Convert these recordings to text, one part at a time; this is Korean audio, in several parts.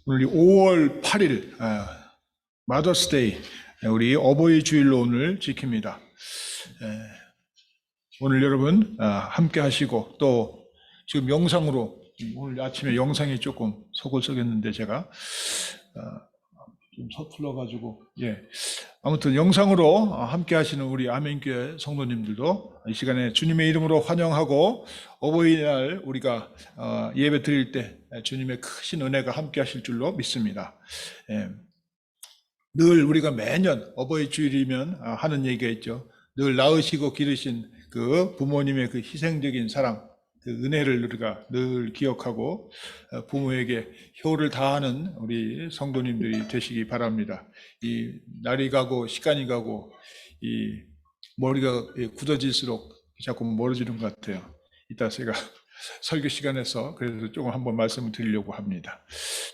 오늘 5월 8일 마더스데이, 우리 어버이 주일로 오늘 지킵니다. 오늘 여러분 함께 하시고, 또 지금 영상으로, 오늘 아침에 영상이 조금 속을 썩였는데 제가 좀 서툴러 가지고, 아무튼 영상으로 함께 하시는 우리 아멘교회 성도님들도 이 시간에 주님의 이름으로 환영하고, 어버이날 우리가 예배 드릴 때 주님의 크신 은혜가 함께 하실 줄로 믿습니다. 늘 우리가 매년 어버이 주일이면 하는 얘기가 있죠. 늘 낳으시고 기르신 그 부모님의 그 희생적인 사랑, 그 은혜를 우리가 늘 기억하고 부모에게 효를 다하는 우리 성도님들이 되시기 바랍니다. 이 날이 가고 시간이 가고 이 머리가 굳어질수록 자꾸 멀어지는 것 같아요. 이따 제가 설교 시간에서 그래서 조금 한번 말씀을 드리려고 합니다.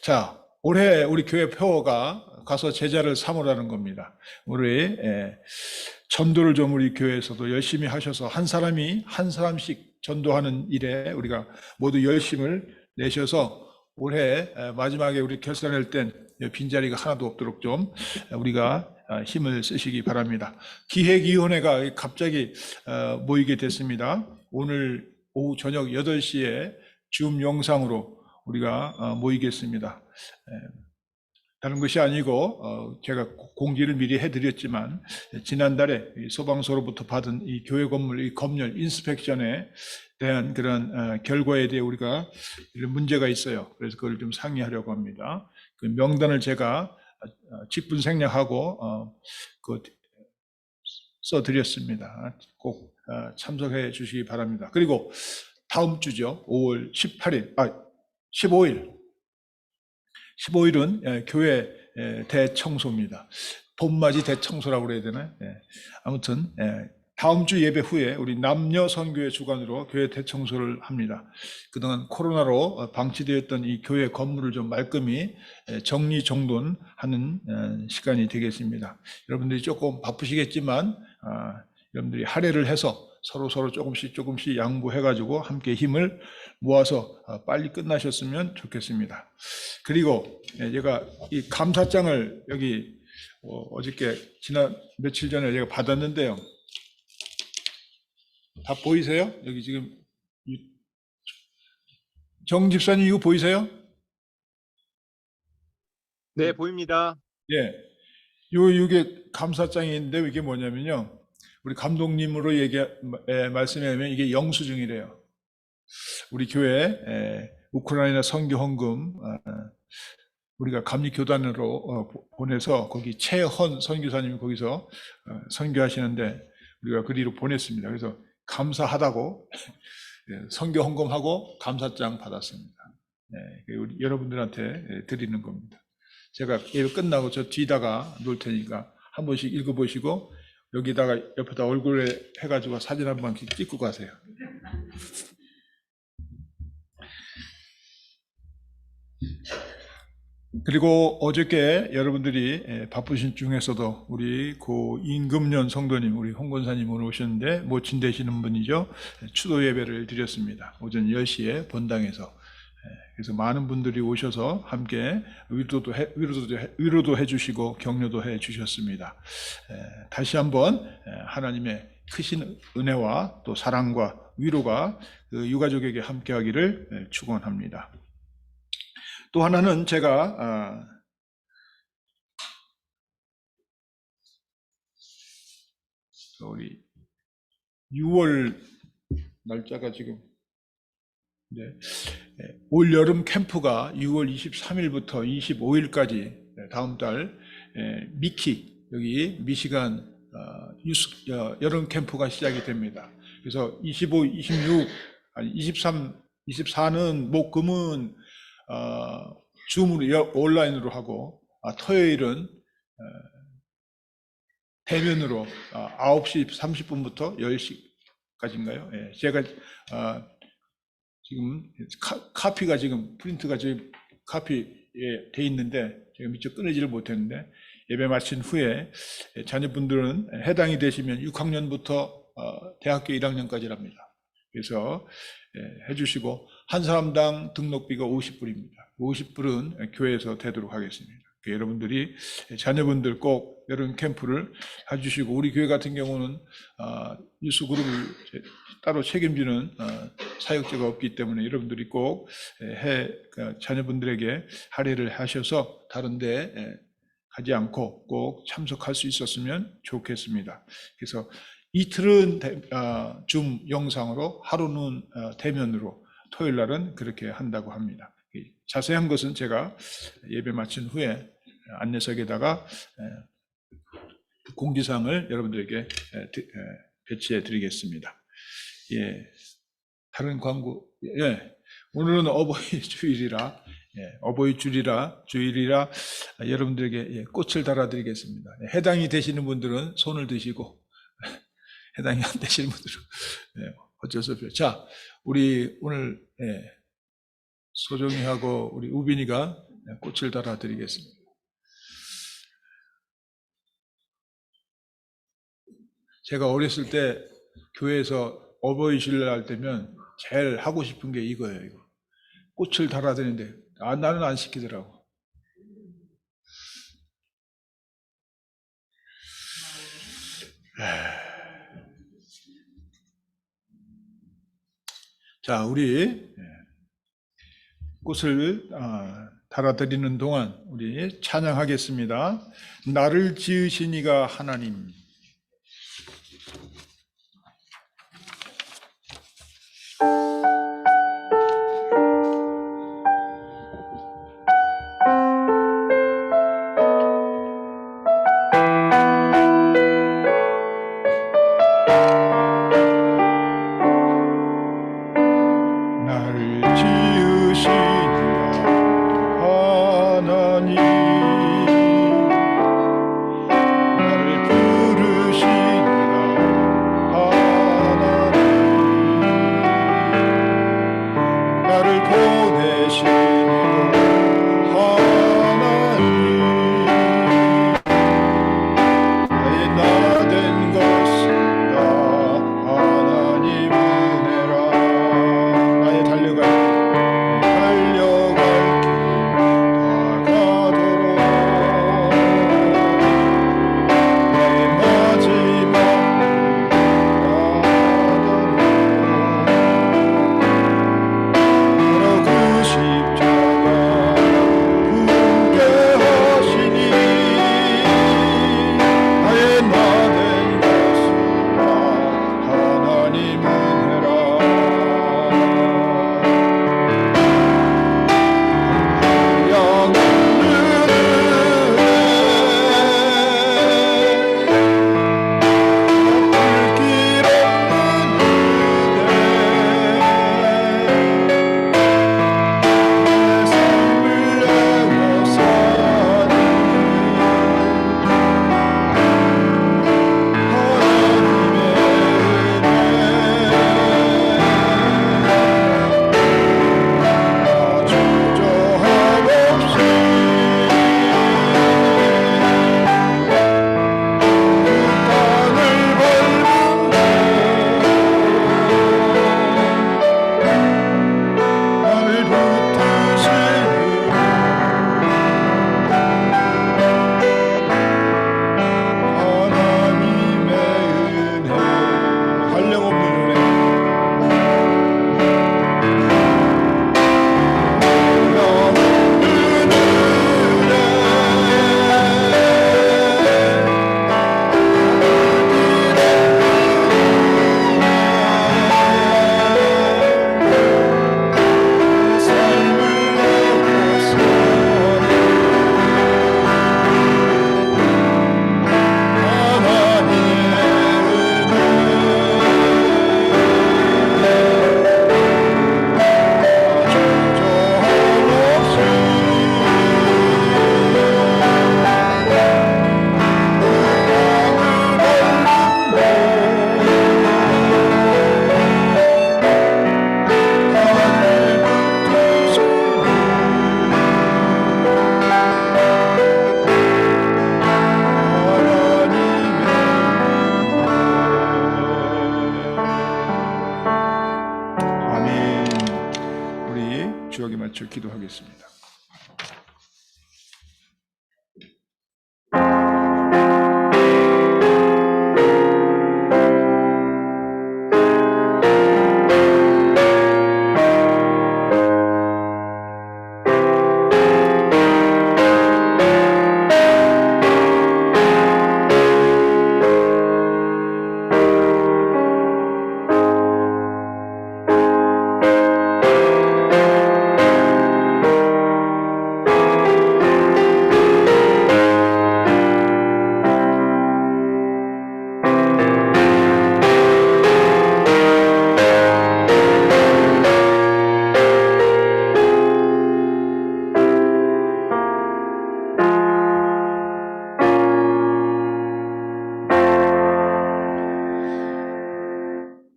자, 올해 우리 교회 표어가 가서 제자를 삼으라는 겁니다. 우리 전도를 좀 우리 교회에서도 열심히 하셔서 한 사람이 한 사람씩 전도하는 일에 우리가 모두 열심을 내셔서 올해 마지막에 우리 결산할 땐 빈자리가 하나도 없도록 좀 우리가 힘을 쓰시기 바랍니다. 기획위원회가 갑자기 모이게 됐습니다. 오늘 오후 저녁 8시에 줌 영상으로 우리가 모이겠습니다. 다른 것이 아니고 제가 공지를 미리 해드렸지만 지난달에 소방서로부터 받은 이 교회 건물 이 검열 인스펙션에 대한 그런 결과에 대해 우리가 문제가 있어요. 그래서 그걸 좀 상의하려고 합니다. 그 명단을 제가 직분생략하고 써드렸습니다. 꼭 참석해 주시기 바랍니다. 그리고 다음 주죠. 5월 18일, 15일은 교회 대청소입니다. 봄맞이 대청소라고 그래야 되나요? 아무튼 다음 주 예배 후에 우리 남녀 선교회 주관으로 교회 대청소를 합니다. 그동안 코로나로 방치되었던 이 교회 건물을 좀 말끔히 정리정돈하는 시간이 되겠습니다. 여러분들이 조금 바쁘시겠지만 여러분들이 할애를 해서 서로 조금씩 양보해가지고 함께 힘을 모아서 빨리 끝나셨으면 좋겠습니다. 그리고 제가 이 감사장을 여기 어저께 며칠 전에 제가 받았는데요. 다 보이세요? 여기 지금 정 집사님 이거 보이세요? 네, 보입니다. 예. 이게 감사장인데 이게 뭐냐면요. 우리 감독님으로 말씀하면 이게 영수증이래요. 우리 교회 우크라이나 선교 헌금 우리가 감리교단으로 보내서 거기 최헌 선교사님이 거기서 선교하시는데 우리가 그리로 보냈습니다. 그래서 감사하다고 선교 헌금하고 감사장 받았습니다. 우리 여러분들한테 드리는 겁니다. 제가 예배 끝나고 저 뒤다가 놓을 테니까 한 번씩 읽어보시고 여기다가 옆에다 얼굴에 해가지고 사진 한 번 찍고 가세요. 그리고 어저께 여러분들이 바쁘신 중에서도 우리 고 임금년 성도님, 우리 홍권사님 오늘 오셨는데 모친 되시는 분이죠. 추도 예배를 드렸습니다. 오전 10시에 본당에서. 그래서 많은 분들이 오셔서 함께 위로도 해주시고 격려도 해주셨습니다. 다시 한번 하나님의 크신 은혜와 또 사랑과 위로가 그 유가족에게 함께하기를 축원합니다. 또 하나는 제가 우리 6월 날짜가 지금 올 여름 캠프가 6월 23일부터 25일까지 다음 달 미키 여기 미시간 여름 캠프가 시작이 됩니다. 그래서 25, 26, 23, 24는 목금은 줌으로 온라인으로 하고 토요일은 대면으로 9시 30분부터 10시까지인가요? 제가 지금 카피가 지금 프린트가 지금 카피에 돼 있는데 제가 미처 끊어지를 못했는데 예배 마친 후에 자녀분들은 해당이 되시면 6학년부터 대학교 1학년까지랍니다. 그래서 해주시고 한 사람당 등록비가 50불입니다. 50불은 교회에서 대도록 하겠습니다. 여러분들이 자녀분들 꼭 여름 캠프를 해주시고, 우리 교회 같은 경우는 유스 그룹을 따로 책임지는 사역자가 없기 때문에 여러분들이 꼭 자녀분들에게 할애를 하셔서 다른데 가지 않고 꼭 참석할 수 있었으면 좋겠습니다. 그래서 이틀은 줌 영상으로, 하루는 대면으로, 토요일 날은 그렇게 한다고 합니다. 자세한 것은 제가 예배 마친 후에 안내석에다가 공지사항을 여러분들에게 배치해 드리겠습니다. 예, 다른 광고. 예, 오늘은 어버이 주일이라, 주일이라 여러분들에게 꽃을 달아드리겠습니다. 해당이 되시는 분들은 손을 드시고, 해당이 안 되시는 분들은 어쩔 수 없어요. 자, 우리 오늘 소정이하고 우리 우빈이가 꽃을 달아드리겠습니다. 제가 어렸을 때 교회에서 어버이 주일날 할 때면 제일 하고 싶은 게 이거예요. 이거. 꽃을 달아드리는데 나는 안 시키더라고. 자, 우리 꽃을 달아드리는 동안 우리 찬양하겠습니다. 나를 지으신 이가 하나님. 달려갈 길 다가도록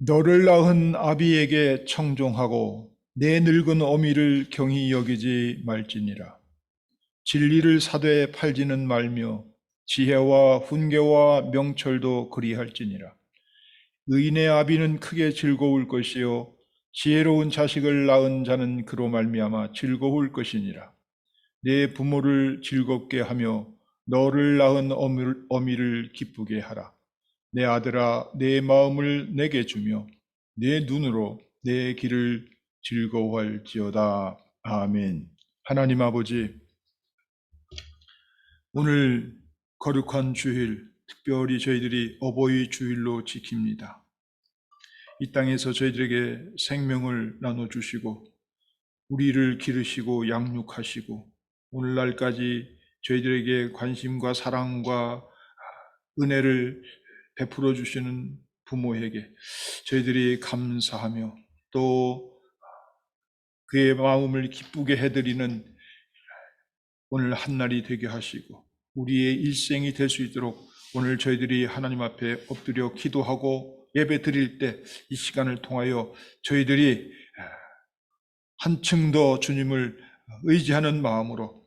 너를 낳은 아비에게 청종하고 내 늙은 어미를 경히 여기지 말지니라. 진리를 사되 팔지는 말며 지혜와 훈계와 명철도 그리할지니라. 의인의 아비는 크게 즐거울 것이요 지혜로운 자식을 낳은 자는 그로 말미암아 즐거울 것이니라. 내 부모를 즐겁게 하며 너를 낳은 어미를 기쁘게 하라. 내 아들아, 내 마음을 내게 주며 내 눈으로 내 길을 즐거워할지어다. 아멘. 하나님 아버지, 오늘 거룩한 주일, 특별히 저희들이 어버이 주일로 지킵니다. 이 땅에서 저희들에게 생명을 나눠주시고 우리를 기르시고 양육하시고 오늘날까지 저희들에게 관심과 사랑과 은혜를 베풀어 주시는 부모에게 저희들이 감사하며 또 그의 마음을 기쁘게 해드리는 오늘 한날이 되게 하시고 우리의 일생이 될 수 있도록 오늘 저희들이 하나님 앞에 엎드려 기도하고 예배 드릴 때 이 시간을 통하여 저희들이 한층 더 주님을 의지하는 마음으로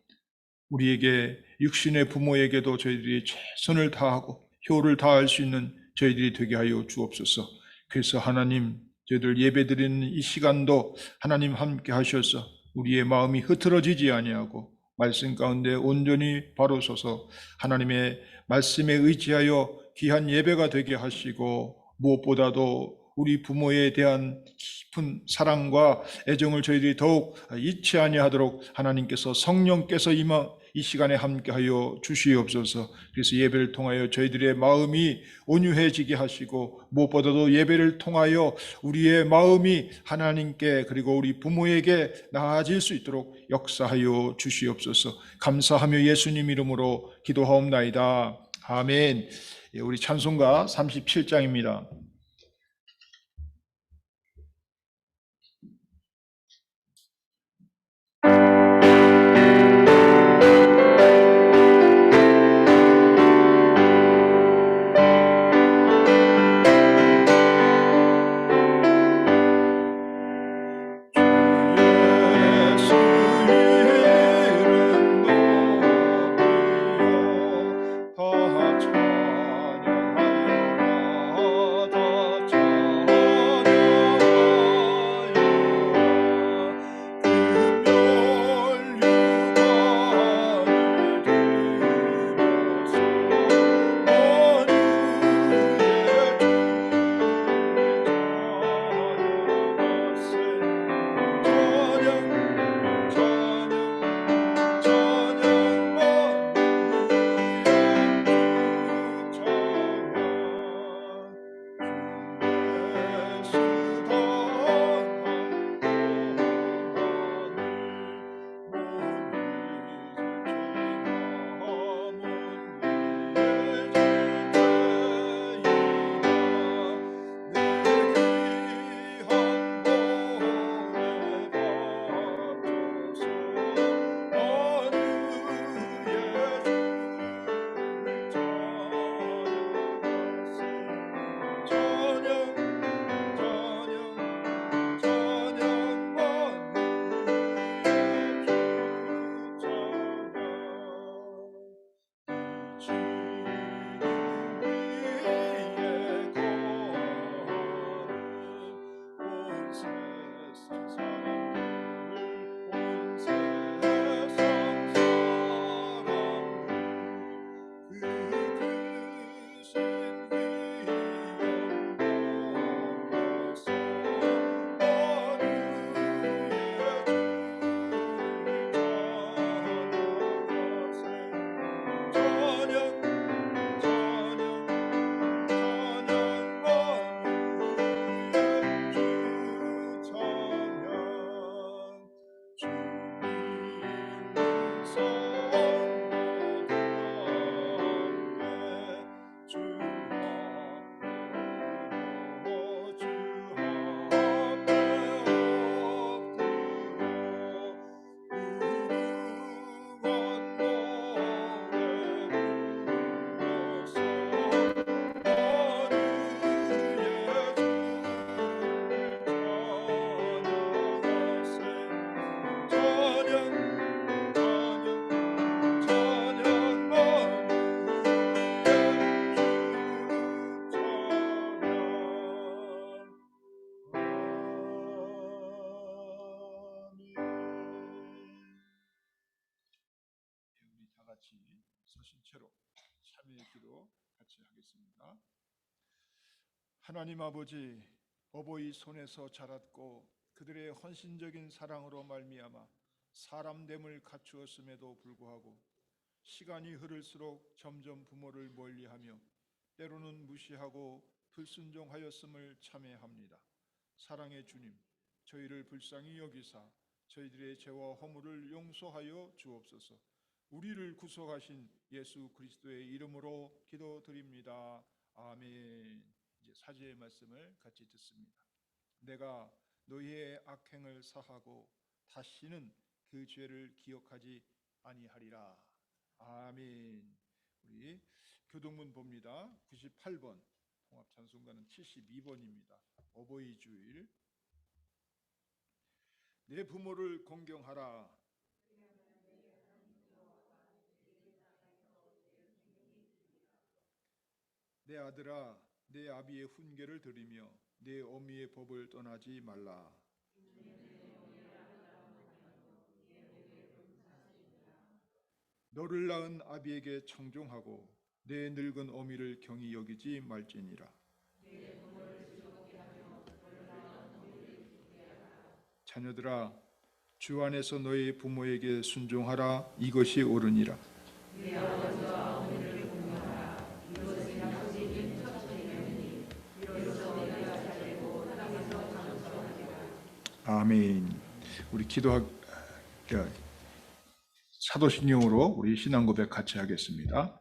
우리에게 육신의 부모에게도 저희들이 최선을 다하고 효를 다할 수 있는 저희들이 되게 하여 주옵소서. 그래서 하나님, 저희들 예배드리는 이 시간도 하나님 함께 하셔서 우리의 마음이 흐트러지지 아니하고 말씀 가운데 온전히 바로 서서 하나님의 말씀에 의지하여 귀한 예배가 되게 하시고 무엇보다도 우리 부모에 대한 깊은 사랑과 애정을 저희들이 더욱 잊지 아니하도록 하나님께서 성령께서 이 시간에 함께하여 주시옵소서. 그래서 예배를 통하여 저희들의 마음이 온유해지게 하시고 무엇보다도 예배를 통하여 우리의 마음이 하나님께 그리고 우리 부모에게 나아질 수 있도록 역사하여 주시옵소서. 감사하며 예수님 이름으로 기도하옵나이다. 아멘. 우리 찬송가 37장입니다. 다 찬양하여라 같이 서신 채로 참여의 기도 같이 하겠습니다. 하나님 아버지, 어버이 손에서 자랐고 그들의 헌신적인 사랑으로 말미암아 사람됨을 갖추었음에도 불구하고 시간이 흐를수록 점점 부모를 멀리하며 때로는 무시하고 불순종하였음을 참회합니다. 사랑의 주님, 저희를 불쌍히 여기사 저희들의 죄와 허물을 용서하여 주옵소서. 우리를 구속하신 예수 그리스도의 이름으로 기도드립니다. 아멘. 이제 사제의 말씀을 같이 듣습니다. 내가 너희의 악행을 사하고 다시는 그 죄를 기억하지 아니하리라. 아멘. 우리 교동문 봅니다. 98번, 통합 찬송가는 72번입니다. 어버이 주일. 내 부모를 공경하라. 내 아들아, 내 아비의 훈계를 들으며 내 어미의 법을 떠나지 말라. 너를 낳은 아비에게 청종하고 내 늙은 어미를 경히 여기지 말지니라. 자녀들아, 주 안에서 너희 부모에게 순종하라. 이것이 옳으니라. 아멘. 우리 사도신경으로 우리 신앙 고백 같이 하겠습니다.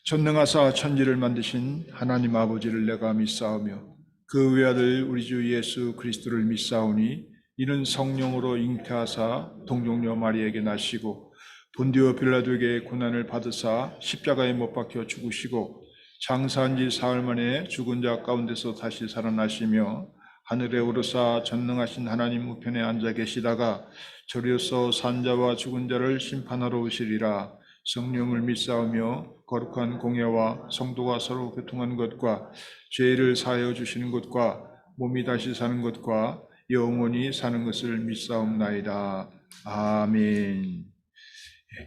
전능하사 천지를 만드신 하나님 아버지를 내가 믿사오며 그 외아들 우리 주 예수 그리스도를 믿사오니 이는 성령으로 잉태하사 동정녀 마리에게 나시고 본디오 빌라도에게 고난을 받으사 십자가에 못 박혀 죽으시고 장사한 지 사흘 만에 죽은 자 가운데서 다시 살아나시며 하늘에 오르사 전능하신 하나님 우편에 앉아 계시다가 저리로서 산자와 죽은 자를 심판하러 오시리라. 성령을 믿사오며 거룩한 공예와 성도가 서로 교통하는 것과 죄를 사하여 주시는 것과 몸이 다시 사는 것과 영원히 사는 것을 믿사옵나이다. 아멘.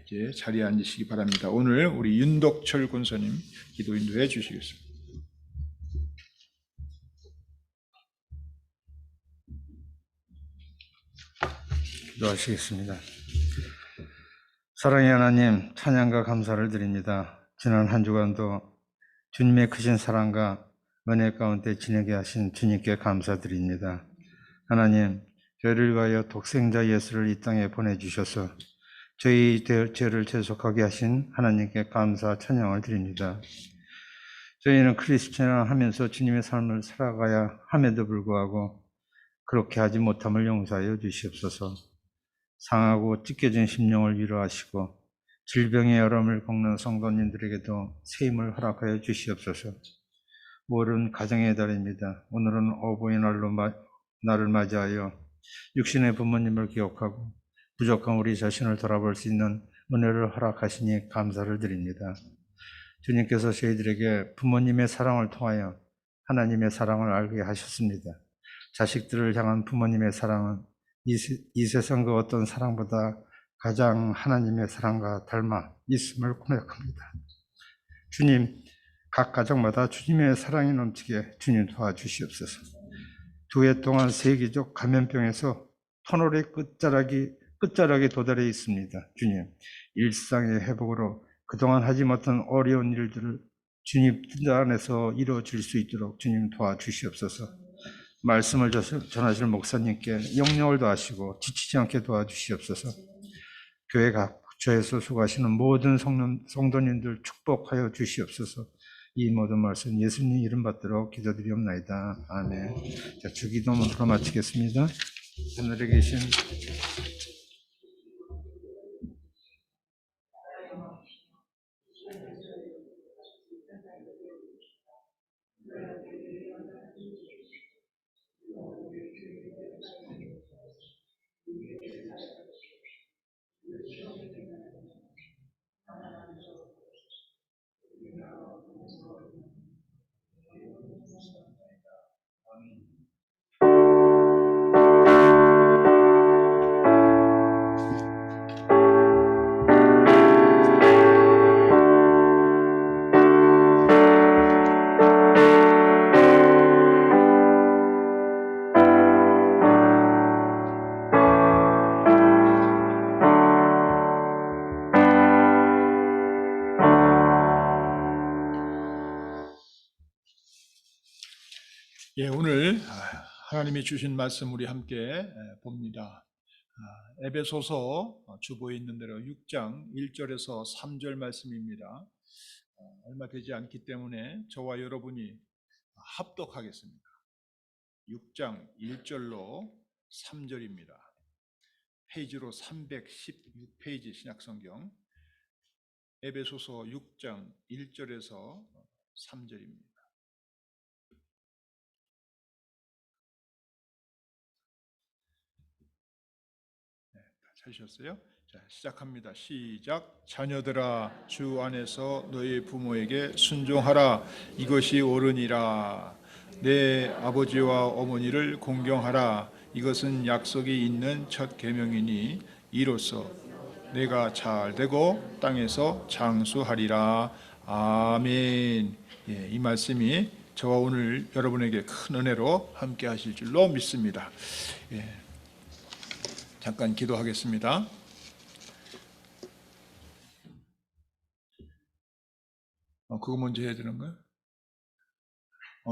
이제 자리에 앉으시기 바랍니다. 오늘 우리 윤덕철 권사님 기도 인도해 주시겠습니다. 기도하시겠습니다. 사랑의 하나님, 찬양과 감사를 드립니다. 지난 한 주간도 주님의 크신 사랑과 은혜 가운데 지내게 하신 주님께 감사드립니다. 하나님, 저희를 위하여 독생자 예수를 이 땅에 보내주셔서 저희 죄를 죄속하게 하신 하나님께 감사 찬양을 드립니다. 저희는 크리스찬을 하면서 주님의 삶을 살아가야 함에도 불구하고 그렇게 하지 못함을 용서하여 주시옵소서. 상하고 찢겨진 심령을 위로하시고 질병의 여름을 겪는 성도님들에게도 새 힘을 허락하여 주시옵소서. 모든 가정의 달입니다. 오늘은 어버이날로 날을 맞이하여 육신의 부모님을 기억하고 부족한 우리 자신을 돌아볼 수 있는 은혜를 허락하시니 감사를 드립니다. 주님께서 저희들에게 부모님의 사랑을 통하여 하나님의 사랑을 알게 하셨습니다. 자식들을 향한 부모님의 사랑은 이 세상 그 어떤 사랑보다 가장 하나님의 사랑과 닮아 있음을 고백합니다. 주님, 각 가정마다 주님의 사랑이 넘치게 주님 도와주시옵소서. 2해 동안 세계적 감염병에서 터널의 끝자락에 도달해 있습니다. 주님, 일상의 회복으로 그동안 하지 못한 어려운 일들을 주님 뜻 안에서 이루어질 수 있도록 주님 도와주시옵소서. 말씀을 전하실 목사님께 영령을 더하시고 지치지 않게 도와주시옵소서. 교회 각 부처에서 수고하시는 모든 성도님들 축복하여 주시옵소서. 이 모든 말씀 예수님 이름 받도록 기도드리옵나이다. 아멘. 자, 주기도문으로 마치겠습니다. 하늘에 계신 오늘 하나님이 주신 말씀 우리 함께 봅니다. 에베소서 주보에 있는 대로 6장 1절에서 3절 말씀입니다. 얼마 되지 않기 때문에 저와 여러분이 합독하겠습니다. 6장 1절로 3절입니다. 페이지로 316페이지 신약성경 에베소서 6장 1절에서 3절입니다. 찾으셨어요? 자, 시작합니다. 시작. 자녀들아, 주 안에서 너희 부모에게 순종하라. 이것이 옳으니라. 내 아버지와 어머니를 공경하라. 이것은 약속이 있는 첫 계명이니 이로써 내가 잘 되고 땅에서 장수하리라. 아멘. 이 말씀이 저와 오늘 여러분에게 큰 은혜로 함께 하실 줄로 믿습니다. 잠깐 기도하겠습니다. 그거 먼저 해야 되는 거예요?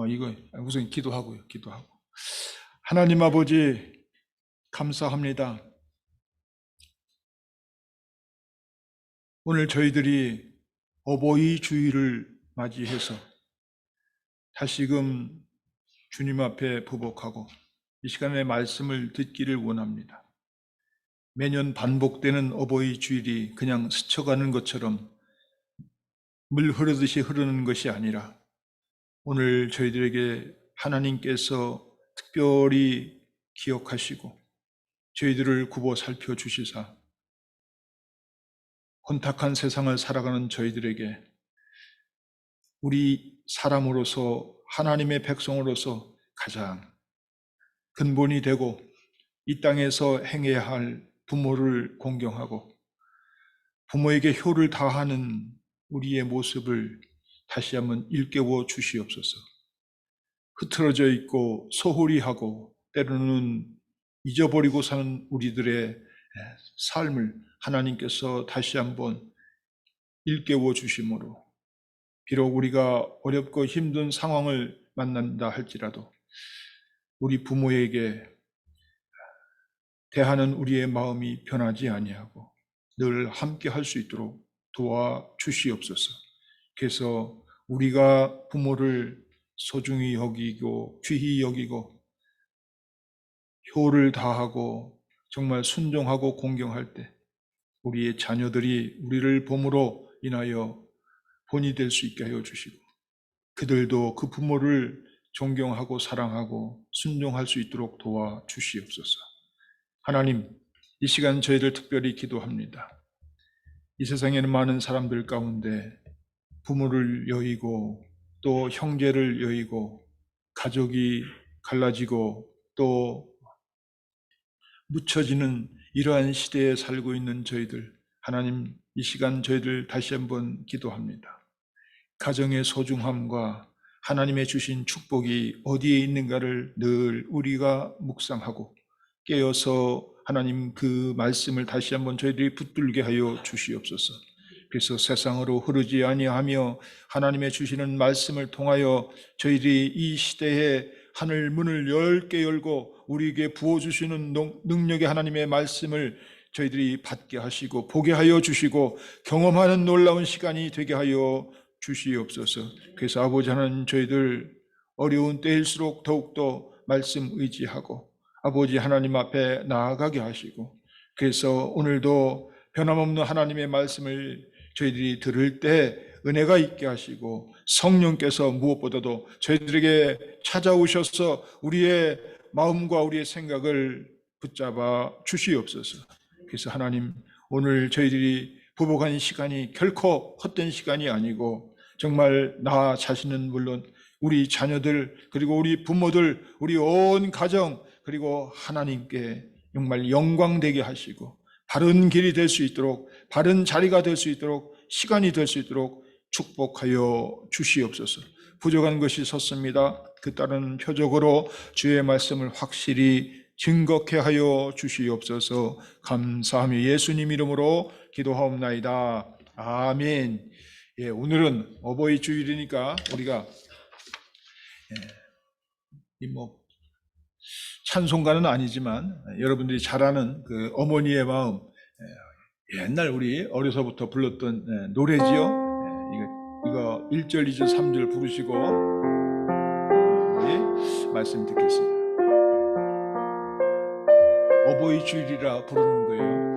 이거 우선 기도하고요. 기도하고. 하나님 아버지 감사합니다. 오늘 저희들이 어버이 주일을 맞이해서 다시금 주님 앞에 부복하고 이 시간에 말씀을 듣기를 원합니다. 매년 반복되는 어버이 주일이 그냥 스쳐가는 것처럼 물 흐르듯이 흐르는 것이 아니라 오늘 저희들에게 하나님께서 특별히 기억하시고 저희들을 굽어 살펴주시사 혼탁한 세상을 살아가는 저희들에게 우리 사람으로서 하나님의 백성으로서 가장 근본이 되고 이 땅에서 행해야 할 부모를 공경하고 부모에게 효를 다하는 우리의 모습을 다시 한번 일깨워 주시옵소서. 흐트러져 있고 소홀히 하고 때로는 잊어버리고 사는 우리들의 삶을 하나님께서 다시 한번 일깨워 주심으로 비록 우리가 어렵고 힘든 상황을 만난다 할지라도 우리 부모에게 대하는 우리의 마음이 변하지 아니하고 늘 함께 할 수 있도록 도와주시옵소서. 그래서 우리가 부모를 소중히 여기고 귀히 여기고 효를 다하고 정말 순종하고 공경할 때 우리의 자녀들이 우리를 봄으로 인하여 본이 될 수 있게 하여 주시고 그들도 그 부모를 존경하고 사랑하고 순종할 수 있도록 도와주시옵소서. 하나님, 이 시간 저희들 특별히 기도합니다. 이 세상에는 많은 사람들 가운데 부모를 여의고 또 형제를 여의고 가족이 갈라지고 또 묻혀지는 이러한 시대에 살고 있는 저희들, 하나님 이 시간 저희들 다시 한번 기도합니다. 가정의 소중함과 하나님의 주신 축복이 어디에 있는가를 늘 우리가 묵상하고 깨어서 하나님 그 말씀을 다시 한번 저희들이 붙들게 하여 주시옵소서. 그래서 세상으로 흐르지 아니하며 하나님의 주시는 말씀을 통하여 저희들이 이 시대에 하늘 문을 열게 열고 우리에게 부어주시는 능력의 하나님의 말씀을 저희들이 받게 하시고 보게 하여 주시고 경험하는 놀라운 시간이 되게 하여 주시옵소서. 그래서 아버지 하나님 저희들 어려운 때일수록 더욱더 말씀 의지하고 아버지 하나님 앞에 나아가게 하시고 그래서 오늘도 변함없는 하나님의 말씀을 저희들이 들을 때 은혜가 있게 하시고 성령께서 무엇보다도 저희들에게 찾아오셔서 우리의 마음과 우리의 생각을 붙잡아 주시옵소서. 그래서 하나님 오늘 저희들이 부복한 시간이 결코 헛된 시간이 아니고 정말 나 자신은 물론 우리 자녀들 그리고 우리 부모들 우리 온 가정 그리고 하나님께 정말 영광되게 하시고 바른 길이 될 수 있도록 바른 자리가 될 수 있도록 시간이 될 수 있도록 축복하여 주시옵소서. 부족한 것이 섰습니다. 그 따른 표적으로 주의 말씀을 확실히 증거케 하여 주시옵소서. 감사하며 예수님 이름으로 기도하옵나이다. 아멘. 오늘은 어버이 주일이니까 우리가 뭐 찬송가는 아니지만 여러분들이 잘 아는 그 어머니의 마음, 옛날 우리 어려서부터 불렀던 노래지요. 이거 1절, 2절, 3절 부르시고 우리 말씀 듣겠습니다. 어버이 주일이라 부르는 거예요.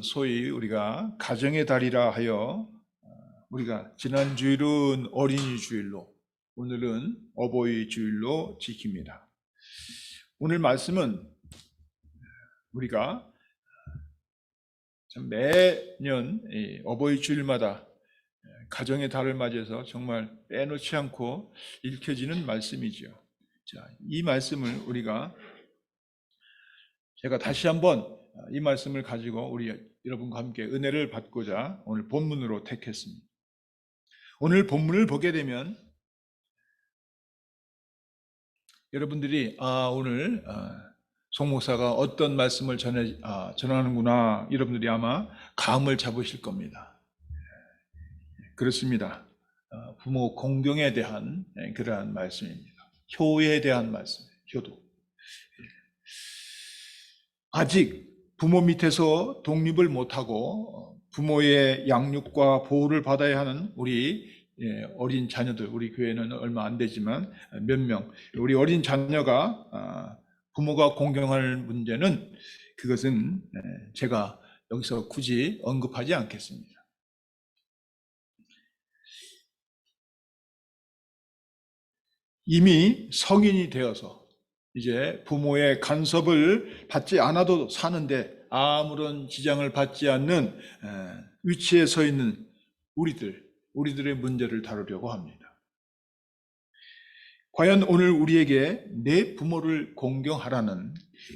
소위 우리가 가정의 달이라 하여 우리가 지난 주일은 어린이 주일로 오늘은 어버이 주일로 지킵니다. 오늘 말씀은 우리가 매년 어버이 주일마다 가정의 달을 맞이해서 정말 빼놓지 않고 읽혀지는 말씀이죠. 자, 이 말씀을 우리가 제가 다시 한번 이 말씀을 가지고 우리 여러분과 함께 은혜를 받고자 오늘 본문으로 택했습니다. 오늘 본문을 보게 되면 여러분들이 오늘 송 목사가 어떤 말씀을 전하는구나 여러분들이 아마 감을 잡으실 겁니다. 그렇습니다. 부모 공경에 대한 그러한 말씀입니다. 효에 대한 말씀, 효도. 아직 부모 밑에서 독립을 못하고 부모의 양육과 보호를 받아야 하는 우리 어린 자녀들, 우리 교회는 얼마 안 되지만 몇 명, 우리 어린 자녀가 부모가 공경할 문제는 그것은 제가 여기서 굳이 언급하지 않겠습니다. 이미 성인이 되어서 이제 부모의 간섭을 받지 않아도 사는데 아무런 지장을 받지 않는 위치에 서 있는 우리들의 문제를 다루려고 합니다. 과연 오늘 우리에게 내 부모를 공경하라는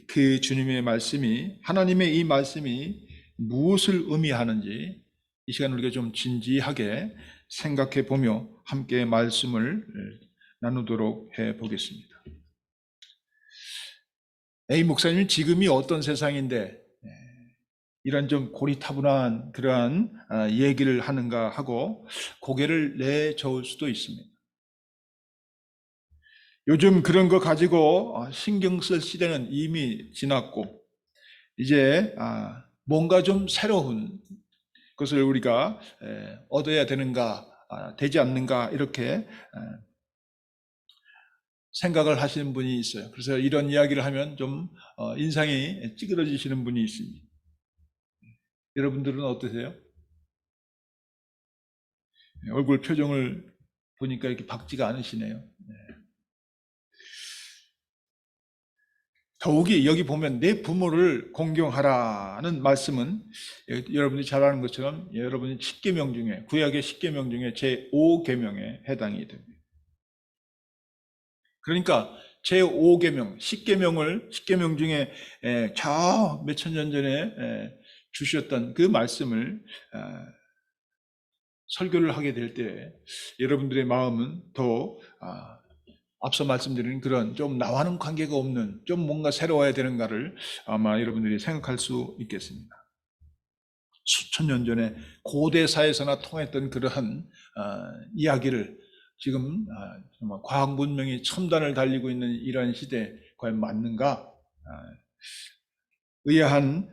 그 주님의 말씀이, 하나님의 이 말씀이 무엇을 의미하는지 이 시간 우리가 좀 진지하게 생각해 보며 함께 말씀을 나누도록 해 보겠습니다. A 목사님, 지금이 어떤 세상인데 이런 좀 고리타분한 그러한 얘기를 하는가 하고 고개를 내저을 수도 있습니다. 요즘 그런 거 가지고 신경 쓸 시대는 이미 지났고 이제 뭔가 좀 새로운 것을 우리가 얻어야 되는가 되지 않는가 이렇게 생각을 하시는 분이 있어요. 그래서 이런 이야기를 하면 좀 인상이 찌그러지시는 분이 있습니다. 여러분들은 어떠세요? 얼굴 표정을 보니까 이렇게 밝지가 않으시네요. 더욱이 여기 보면 내 부모를 공경하라는 말씀은 여러분이 잘 아는 것처럼 여러분이 10계명 중에, 구약의 10계명 중에 제5계명에 해당이 됩니다. 그러니까 제5계명, 10계명 중에 저 몇천 년 전에 주셨던 그 말씀을 설교를 하게 될 때 여러분들의 마음은 더 앞서 말씀드린 그런 좀 나와는 관계가 없는 좀 뭔가 새로워야 되는가를 아마 여러분들이 생각할 수 있겠습니다. 수천 년 전에 고대사에서나 통했던 그러한 이야기를 지금 정말 과학 문명이 첨단을 달리고 있는 이러한 시대에 과연 맞는가? 의아한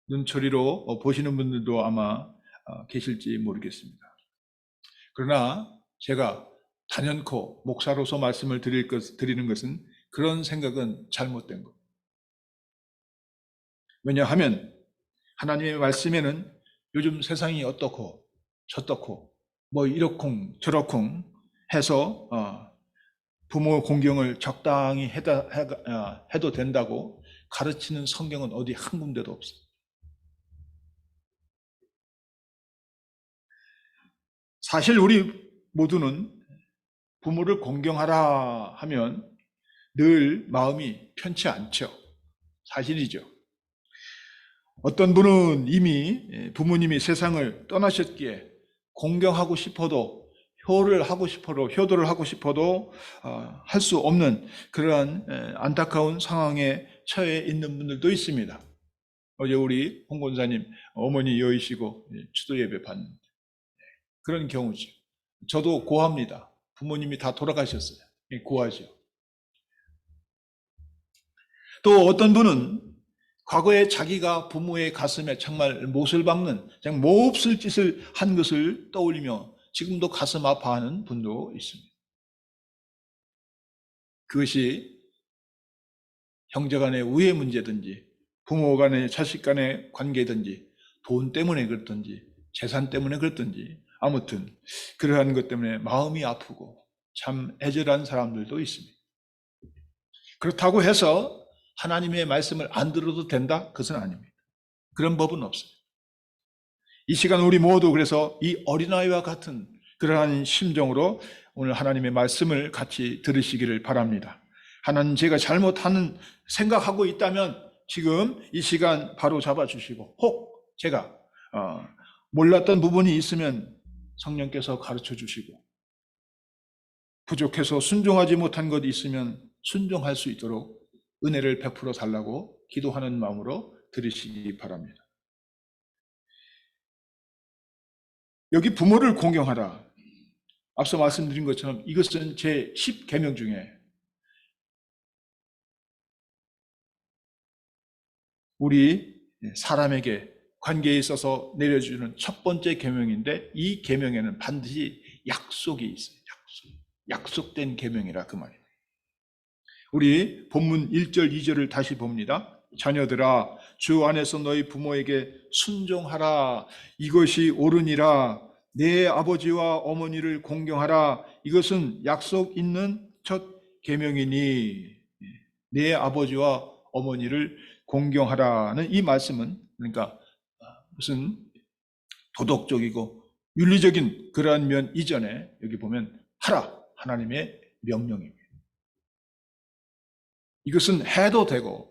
눈초리로 보시는 분들도 아마 계실지 모르겠습니다. 그러나 제가 단연코 목사로서 말씀을 드리는 것은 그런 생각은 잘못된 겁니다. 왜냐하면 하나님의 말씀에는 요즘 세상이 어떻고 저떻고 뭐 이렇쿵 저렇쿵 해서 부모 공경을 적당히 해도 된다고 가르치는 성경은 어디 한 군데도 없어요. 사실 우리 모두는 부모를 공경하라 하면 늘 마음이 편치 않죠. 사실이죠. 어떤 분은 이미 부모님이 세상을 떠나셨기에 공경하고 싶어도 효도를 하고 싶어도 할 수 없는 그러한 안타까운 상황에 처해 있는 분들도 있습니다. 어제 우리 홍 권사님 어머니 여의시고 추도 예배 받는 그런 경우죠. 저도 고합니다. 부모님이 다 돌아가셨어요. 고하죠. 또 어떤 분은 과거에 자기가 부모의 가슴에 정말 못을 박는 몹쓸 짓을 한 것을 떠올리며 지금도 가슴 아파하는 분도 있습니다. 그것이 형제 간의 우애 문제든지 부모 간의 자식 간의 관계든지 돈 때문에 그렇든지 재산 때문에 그렇든지 아무튼 그러한 것 때문에 마음이 아프고 참 애절한 사람들도 있습니다. 그렇다고 해서 하나님의 말씀을 안 들어도 된다? 그것은 아닙니다. 그런 법은 없어요. 이 시간 우리 모두 그래서 이 어린아이와 같은 그러한 심정으로 오늘 하나님의 말씀을 같이 들으시기를 바랍니다. 하나님, 제가 잘못하는 생각하고 있다면 지금 이 시간 바로 잡아주시고 혹 제가 몰랐던 부분이 있으면 성령께서 가르쳐 주시고 부족해서 순종하지 못한 것이 있으면 순종할 수 있도록 은혜를 베풀어 달라고 기도하는 마음으로 들으시기 바랍니다. 여기 부모를 공경하라. 앞서 말씀드린 것처럼 이것은 제 10계명 중에 우리 사람에게 관계에 있어서 내려주는 첫 번째 계명인데 이 계명에는 반드시 약속이 있어요. 약속된 계명이라 그 말이에요. 우리 본문 1절 2절을 다시 봅니다. 자녀들아 주 안에서 너희 부모에게 순종하라. 이것이 옳으니라. 내 아버지와 어머니를 공경하라. 이것은 약속 있는 첫 계명이니. 내 아버지와 어머니를 공경하라는 이 말씀은, 그러니까 무슨 도덕적이고 윤리적인 그러한 면 이전에 여기 보면 하라, 하나님의 명령입니다. 이것은 해도 되고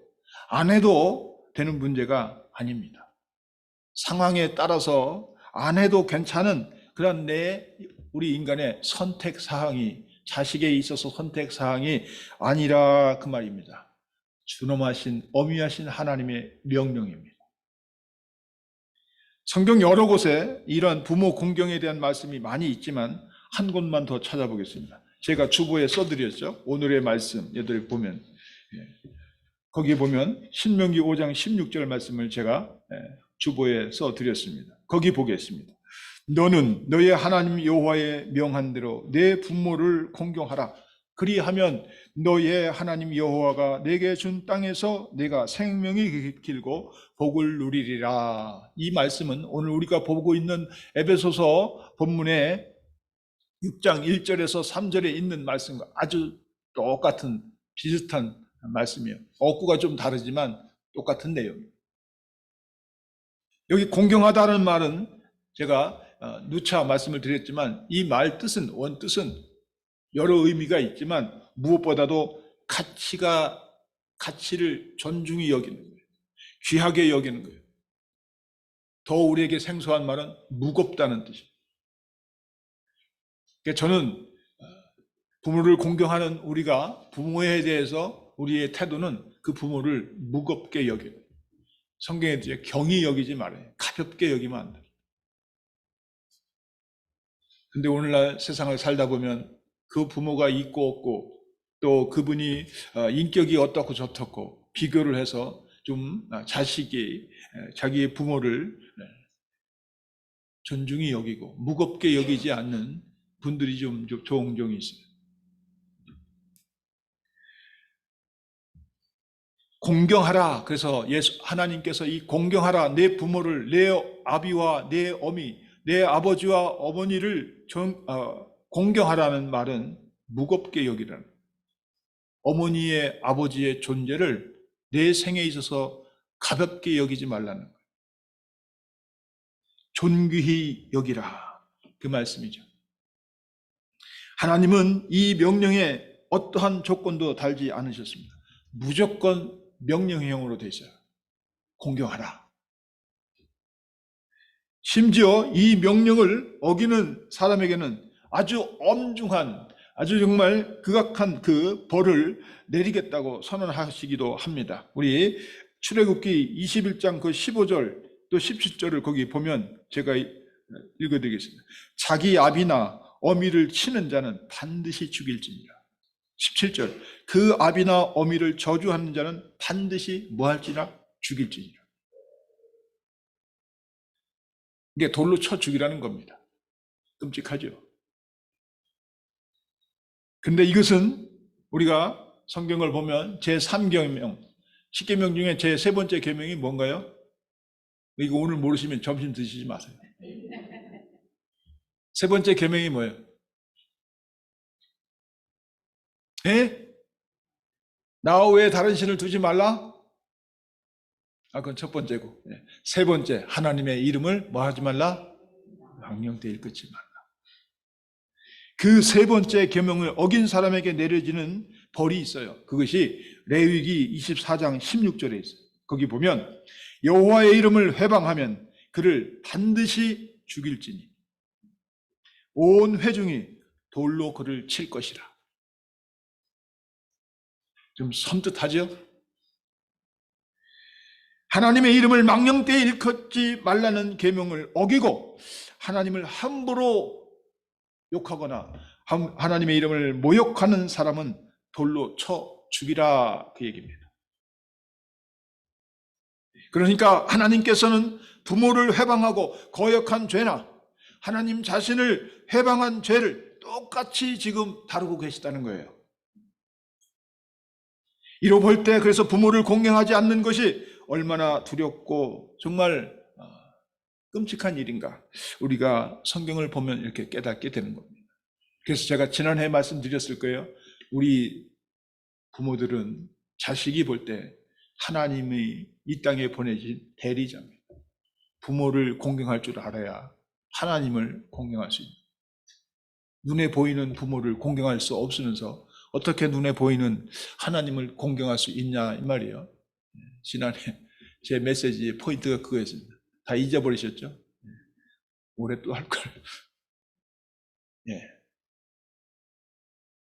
안 해도 되는 문제가 아닙니다. 상황에 따라서 안 해도 괜찮은 그런 우리 인간의 선택 사항이, 자식에 있어서 선택 사항이 아니라 그 말입니다. 준엄하신 엄위하신 하나님의 명령입니다. 성경 여러 곳에 이런 부모 공경에 대한 말씀이 많이 있지만 한 곳만 더 찾아보겠습니다. 제가 주보에 써드렸죠. 오늘의 말씀 여기 보면, 거기 보면 신명기 5장 16절 말씀을 제가 주보에 써드렸습니다. 거기 보겠습니다. 너는 너의 하나님 여호와의 명한 대로 내 부모를 공경하라. 그리하면 너의 하나님 여호와가 내게 준 땅에서 내가 생명이 길고 복을 누리리라. 이 말씀은 오늘 우리가 보고 있는 에베소서 본문의 6장 1절에서 3절에 있는 말씀과 아주 똑같은 비슷한 말씀이에요. 어구가 좀 다르지만 똑같은 내용입니다. 여기 공경하다는 말은 제가 누차 말씀을 드렸지만 이 말 뜻은, 원뜻은 여러 의미가 있지만 무엇보다도 가치를 존중히 여기는 거예요. 귀하게 여기는 거예요. 더 우리에게 생소한 말은 무겁다는 뜻입니다. 그러니까 저는 부모를 공경하는 우리가 부모에 대해서 우리의 태도는 그 부모를 무겁게 여겨요. 성경에 이제 경히 여기지 말아요. 가볍게 여기면 안 돼요. 근데 오늘날 세상을 살다 보면 그 부모가 있고 없고 또 그분이 인격이 어떻고 저떻고 비교를 해서 좀 자식이 자기의 부모를 존중히 여기고 무겁게 여기지 않는 분들이 좀 종종 있어요. 공경하라. 그래서 하나님께서 이 공경하라, 내 부모를, 내 아비와 내 어미, 내 아버지와 어머니를 공경하라는 말은 무겁게 여기라는, 어머니의 아버지의 존재를 내 생에 있어서 가볍게 여기지 말라는 거예요. 존귀히 여기라, 그 말씀이죠. 하나님은 이 명령에 어떠한 조건도 달지 않으셨습니다. 무조건 명령형으로 되어 있어요. 공경하라. 심지어 이 명령을 어기는 사람에게는 아주 엄중한, 아주 정말 극악한 그 벌을 내리겠다고 선언하시기도 합니다. 우리 출애굽기 21장 그 15절 또 17절을 거기 보면 제가 읽어드리겠습니다. 자기 아비나 어미를 치는 자는 반드시 죽일지니라. 17절, 그 아비나 어미를 저주하는 자는 반드시 뭐할지라? 죽일지니라. 이게 돌로 쳐 죽이라는 겁니다. 끔찍하죠. 근데 이것은 우리가 성경을 보면 제3계명, 10계명 중에 제3번째 계명이 뭔가요? 이거 오늘 모르시면 점심 드시지 마세요. 세 번째 계명이 뭐예요? 나 외에 다른 신을 두지 말라? 그건 첫 번째고. 세 번째, 하나님의 이름을 뭐 하지 말라? 망령되이 일컫지 말라. 그 세 번째 계명을 어긴 사람에게 내려지는 벌이 있어요. 그것이 레위기 24장 16절에 있어요. 거기 보면 여호와의 이름을 회방하면 그를 반드시 죽일지니 온 회중이 돌로 그를 칠 것이라. 좀 섬뜩하죠? 하나님의 이름을 망령되이 일컫지 말라는 계명을 어기고 하나님을 함부로 욕하거나 하나님의 이름을 모욕하는 사람은 돌로 쳐 죽이라, 그 얘기입니다. 그러니까 하나님께서는 부모를 회방하고 거역한 죄나 하나님 자신을 회방한 죄를 똑같이 지금 다루고 계시다는 거예요. 이로 볼 때 그래서 부모를 공경하지 않는 것이 얼마나 두렵고 정말 끔찍한 일인가, 우리가 성경을 보면 이렇게 깨닫게 되는 겁니다. 그래서 제가 지난해 말씀드렸을 거예요. 우리 부모들은 자식이 볼 때 하나님이 이 땅에 보내신 대리자입니다. 부모를 공경할 줄 알아야 하나님을 공경할 수 있는. 눈에 보이는 부모를 공경할 수 없으면서 어떻게 눈에 보이는 하나님을 공경할 수 있냐 이 말이에요. 지난해 제 메시지의 포인트가 그거였습니다. 다 잊어버리셨죠? 올해 또 할 걸. 예.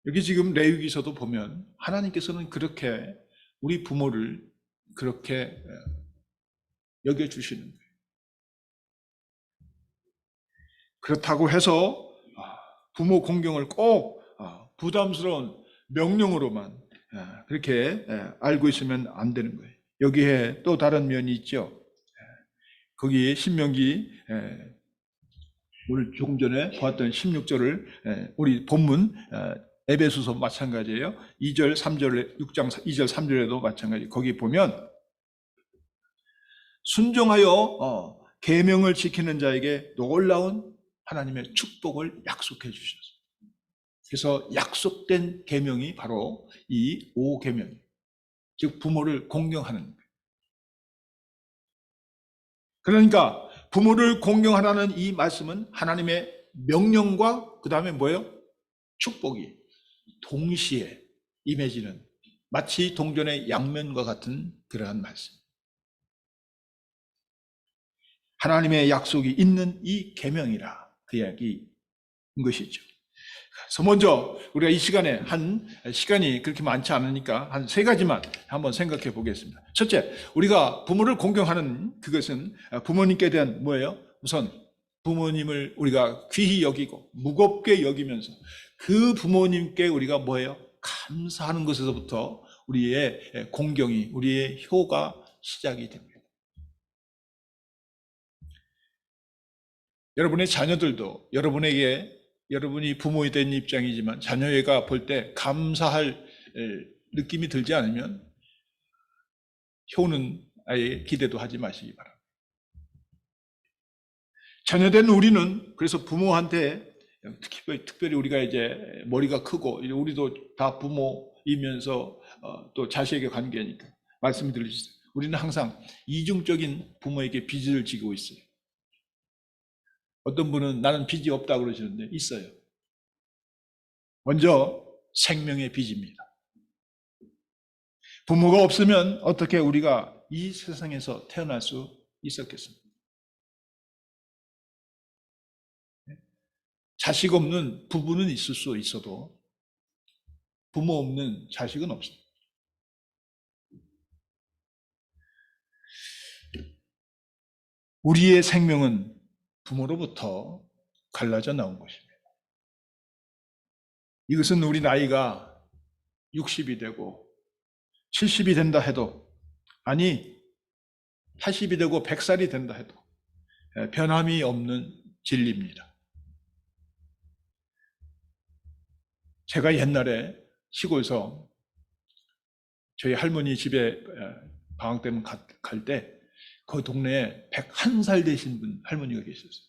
여기 지금 레위기서도 보면 하나님께서는 그렇게 우리 부모를 그렇게 여겨주시는 거예요. 그렇다고 해서 부모 공경을 꼭 부담스러운 명령으로만 그렇게 알고 있으면 안 되는 거예요. 여기에 또 다른 면이 있죠. 거기 신명기 오늘 조금 전에 보았던 16절을 우리 본문 에베소서 마찬가지예요. 2절 3절에 6장 2절 3절에도 마찬가지. 거기 보면 순종하여 계명을 지키는 자에게 놀라운 하나님의 축복을 약속해 주셨어요. 그래서 약속된 계명이 바로 이 5계명이에요. 즉 부모를 공경하는 거예요. 그러니까 부모를 공경하라는 이 말씀은 하나님의 명령과 그 다음에 뭐예요? 축복이 동시에 임해지는 마치 동전의 양면과 같은 그러한 말씀. 하나님의 약속이 있는 이 계명이라 그 이야기인 것이죠. 그래서 먼저 우리가 이 시간에 시간이 그렇게 많지 않으니까 한 3가지만 한번 생각해 보겠습니다. 첫째, 우리가 부모를 공경하는 그것은 부모님께 대한 뭐예요? 우선 부모님을 우리가 귀히 여기고 무겁게 여기면서 그 부모님께 우리가 뭐예요? 감사하는 것에서부터 우리의 공경이, 우리의 효가 시작이 됩니다. 여러분의 자녀들도 여러분이 부모이 된 입장이지만 자녀가 볼 때 감사할 느낌이 들지 않으면 효는 아예 기대도 하지 마시기 바랍니다. 자녀된 우리는 그래서 부모한테 특별히 우리가 이제 머리가 크고 우리도 다 부모이면서 또 자식에게 관계니까 말씀 들으시죠. 우리는 항상 이중적인 부모에게 빚을 지고 있어요. 어떤 분은 나는 빚이 없다 그러시는데 있어요. 먼저 생명의 빚입니다. 부모가 없으면 어떻게 우리가 이 세상에서 태어날 수 있었겠습니까? 자식 없는 부부는 있을 수 있어도 부모 없는 자식은 없습니다. 우리의 생명은 부모로부터 갈라져 나온 것입니다. 이것은 우리 나이가 60이 되고 70이 된다 해도, 아니 80이 되고 100살이 된다 해도 변함이 없는 진리입니다. 제가 옛날에 시골서 저희 할머니 집에 방학 때면 갈 때 그 동네에 101살 되신 분 할머니가 계셨어요.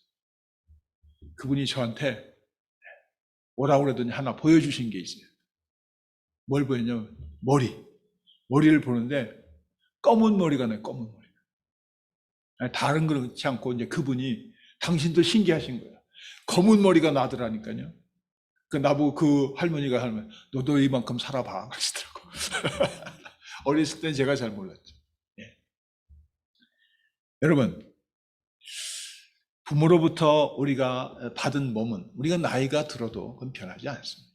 그분이 저한테 뭐라고 그러더니 하나 보여주신 게 있어요. 뭘 보였냐면 머리를 보는데 검은 머리가 나요. 검은 머리가. 아니, 다른 그렇지 않고 이제 그분이 당신도 신기하신 거야. 검은 머리가 나더라니까요. 나보고 그 할머니가 하면 너도 이만큼 살아봐 그러시더라고. 어렸을 땐 제가 잘 몰랐죠. 예. 여러분, 부모로부터 우리가 받은 몸은 우리가 나이가 들어도 그건 변하지 않습니다.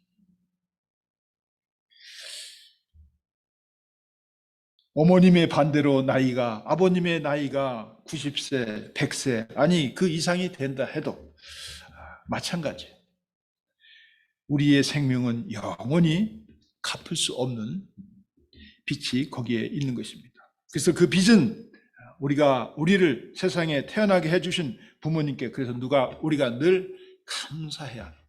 어머님의 반대로 아버님의 나이가 90세, 100세, 아니 그 이상이 된다 해도 마찬가지. 우리의 생명은 영원히 갚을 수 없는 빚이 거기에 있는 것입니다. 그래서 그 빚은 우리를 세상에 태어나게 해주신 부모님께 그래서 우리가 늘 감사해야 합니다.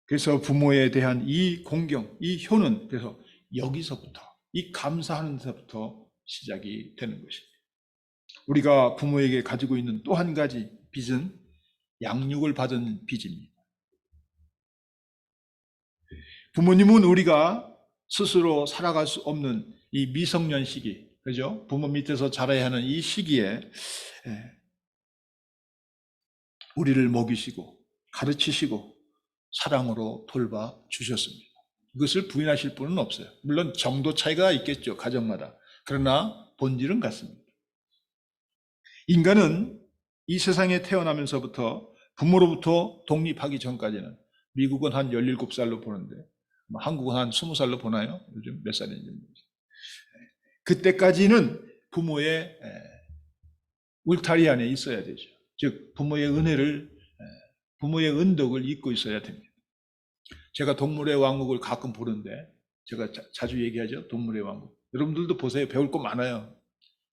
그래서 부모에 대한 이 공경, 이 효는 그래서 여기서부터 이 감사하는 데서부터 시작이 되는 것입니다. 우리가 부모에게 가지고 있는 또 한 가지 빚은 양육을 받은 빚입니다. 부모님은 우리가 스스로 살아갈 수 없는 이 미성년 시기, 그죠? 부모 밑에서 자라야 하는 이 시기에 우리를 먹이시고 가르치시고 사랑으로 돌봐 주셨습니다. 이것을 부인하실 분은 없어요. 물론 정도 차이가 있겠죠, 가정마다. 그러나 본질은 같습니다. 인간은 이 세상에 태어나면서부터 부모로부터 독립하기 전까지는, 미국은 한 17살로 보는데 한국은 한 20살로 보나요? 요즘 몇 살인지 모르겠어요. 그때까지는 부모의 울타리 안에 있어야 되죠. 즉 부모의 은혜를, 부모의 은덕을 잊고 있어야 됩니다. 제가 동물의 왕국을 가끔 보는데, 제가 자주 얘기하죠, 동물의 왕국. 여러분들도 보세요. 배울 거 많아요.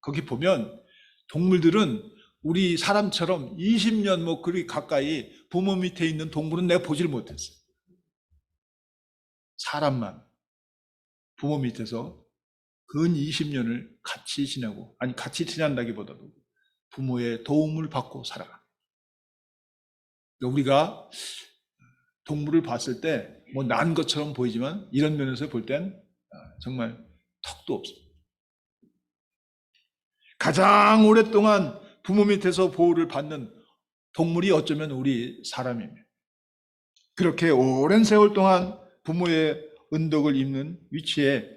거기 보면 동물들은 우리 사람처럼 20년 뭐 그리 가까이 부모 밑에 있는 동물은 내가 보질 못했어요. 사람만 부모 밑에서 근 20년을 같이 지내고, 아니 같이 지낸다기보다도 부모의 도움을 받고 살아가. 우리가 동물을 봤을 때 뭐 난 것처럼 보이지만 이런 면에서 볼 땐 정말 턱도 없습니다. 가장 오랫동안 부모 밑에서 보호를 받는 동물이 어쩌면 우리 사람입니다. 그렇게 오랜 세월 동안 부모의 은덕을 입는 위치에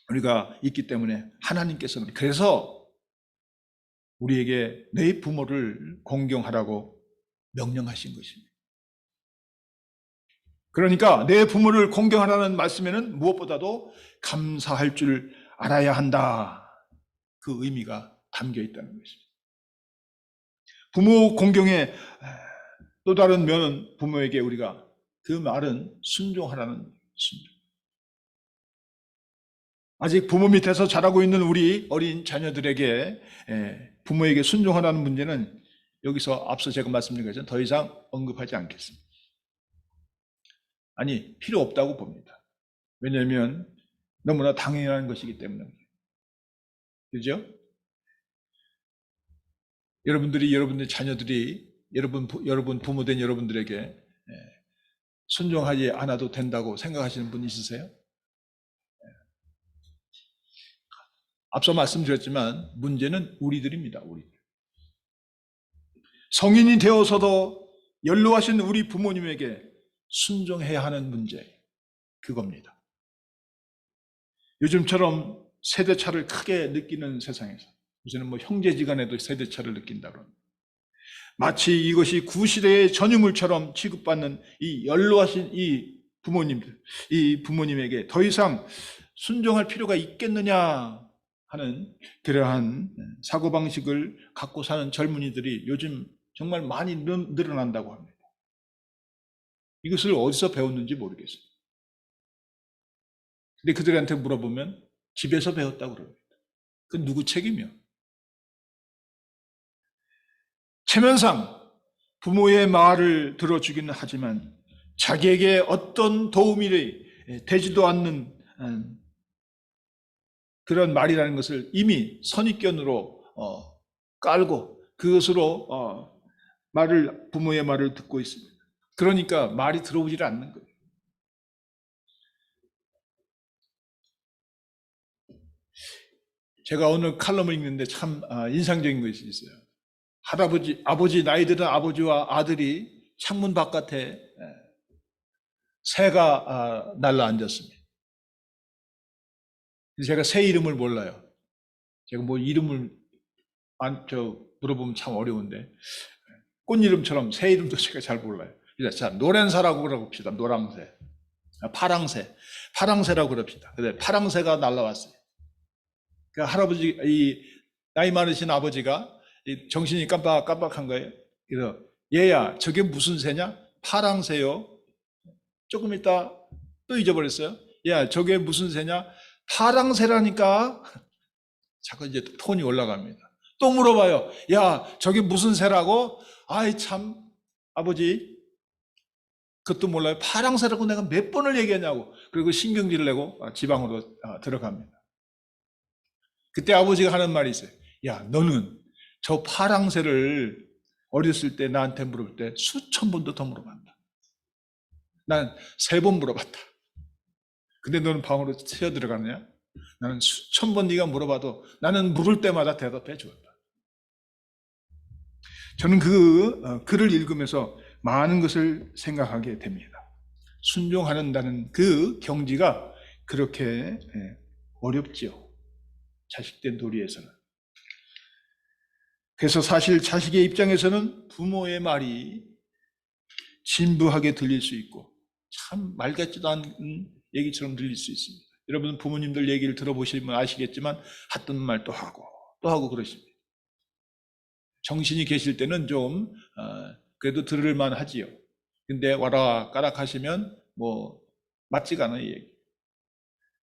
우리가 있기 때문에 하나님께서는, 그래서 우리에게 내 부모를 공경하라고 명령하신 것입니다. 그러니까 내 부모를 공경하라는 말씀에는 무엇보다도 감사할 줄 알아야 한다, 그 의미가 담겨 있다는 것입니다. 부모 공경의 또 다른 면은, 부모에게 우리가 그 말은 순종하라는, 순종. 아직 부모 밑에서 자라고 있는 우리 어린 자녀들에게 부모에게 순종하라는 문제는 여기서 앞서 제가 말씀드린 것처럼 더 이상 언급하지 않겠습니다. 아니, 필요 없다고 봅니다. 왜냐하면 너무나 당연한 것이기 때문에. 그죠? 여러분의 자녀들이 여러분 부모된 여러분들에게 순종하지 않아도 된다고 생각하시는 분 있으세요? 앞서 말씀드렸지만 문제는 우리들입니다. 우리들. 성인이 되어서도 연로하신 우리 부모님에게 순종해야 하는 문제, 그겁니다. 요즘처럼 세대차를 크게 느끼는 세상에서, 요새는 뭐 형제지간에도 세대차를 느낀다 그럽니다. 마치 이것이 구시대의 전유물처럼 취급받는 이 연로하신 이 부모님에게 더 이상 순종할 필요가 있겠느냐 하는 그러한 사고방식을 갖고 사는 젊은이들이 요즘 정말 많이 늘어난다고 합니다. 이것을 어디서 배웠는지 모르겠어요. 근데 그들한테 물어보면 집에서 배웠다고 그럽니다. 그건 누구 책임이요? 체면상 부모의 말을 들어주기는 하지만 자기에게 어떤 도움이 되지도 않는 그런 말이라는 것을 이미 선입견으로 깔고 그것으로 부모의 말을 듣고 있습니다. 그러니까 말이 들어오질 않는 거예요. 제가 오늘 칼럼을 읽는데 참 인상적인 것이 있어요. 아버지, 나이 든 아버지와 아들이 창문 바깥에 새가 날라 앉았습니다. 제가 새 이름을 몰라요. 제가 뭐 이름을 물어보면 참 어려운데, 꽃 이름처럼 새 이름도 제가 잘 몰라요. 자, 노란새라고 그럽시다. 노랑새, 파랑새라고 그럽시다. 근데 파랑새가 날라왔어요. 그 할아버지, 이 나이 많으신 아버지가 정신이 깜빡깜빡한 거예요. 그래서 얘야, 저게 무슨 새냐? 파랑새요. 조금 있다 또 잊어버렸어요. 야, 저게 무슨 새냐? 파랑새라니까. 자꾸 이제 톤이 올라갑니다. 또 물어봐요. 야, 저게 무슨 새라고? 아이 참, 아버지 그것도 몰라요. 파랑새라고 내가 몇 번을 얘기하냐고. 그리고 신경질을 내고 지방으로 들어갑니다. 그때 아버지가 하는 말이 있어요. 야, 너는 저 파랑새를 어렸을 때 나한테 물어볼 때 수천 번도 더 물어봤다. 난 3번 물어봤다. 근데 너는 방으로 새어 들어가느냐? 나는 수천 번 네가 물어봐도 나는 물을 때마다 대답해 주었다. 저는 그 글을 읽으면서 많은 것을 생각하게 됩니다. 순종하는다는 그 경지가 그렇게 어렵지요. 자식된 도리에서는. 그래서 사실 자식의 입장에서는 부모의 말이 진부하게 들릴 수 있고 참 말 같지도 않은 얘기처럼 들릴 수 있습니다. 여러분 부모님들 얘기를 들어보시면 아시겠지만 하던 말 또 하고 그러십니다. 정신이 계실 때는 좀 그래도 들을만 하지요. 근데 와라 까락 하시면 뭐 맞지가 않아요. 얘기.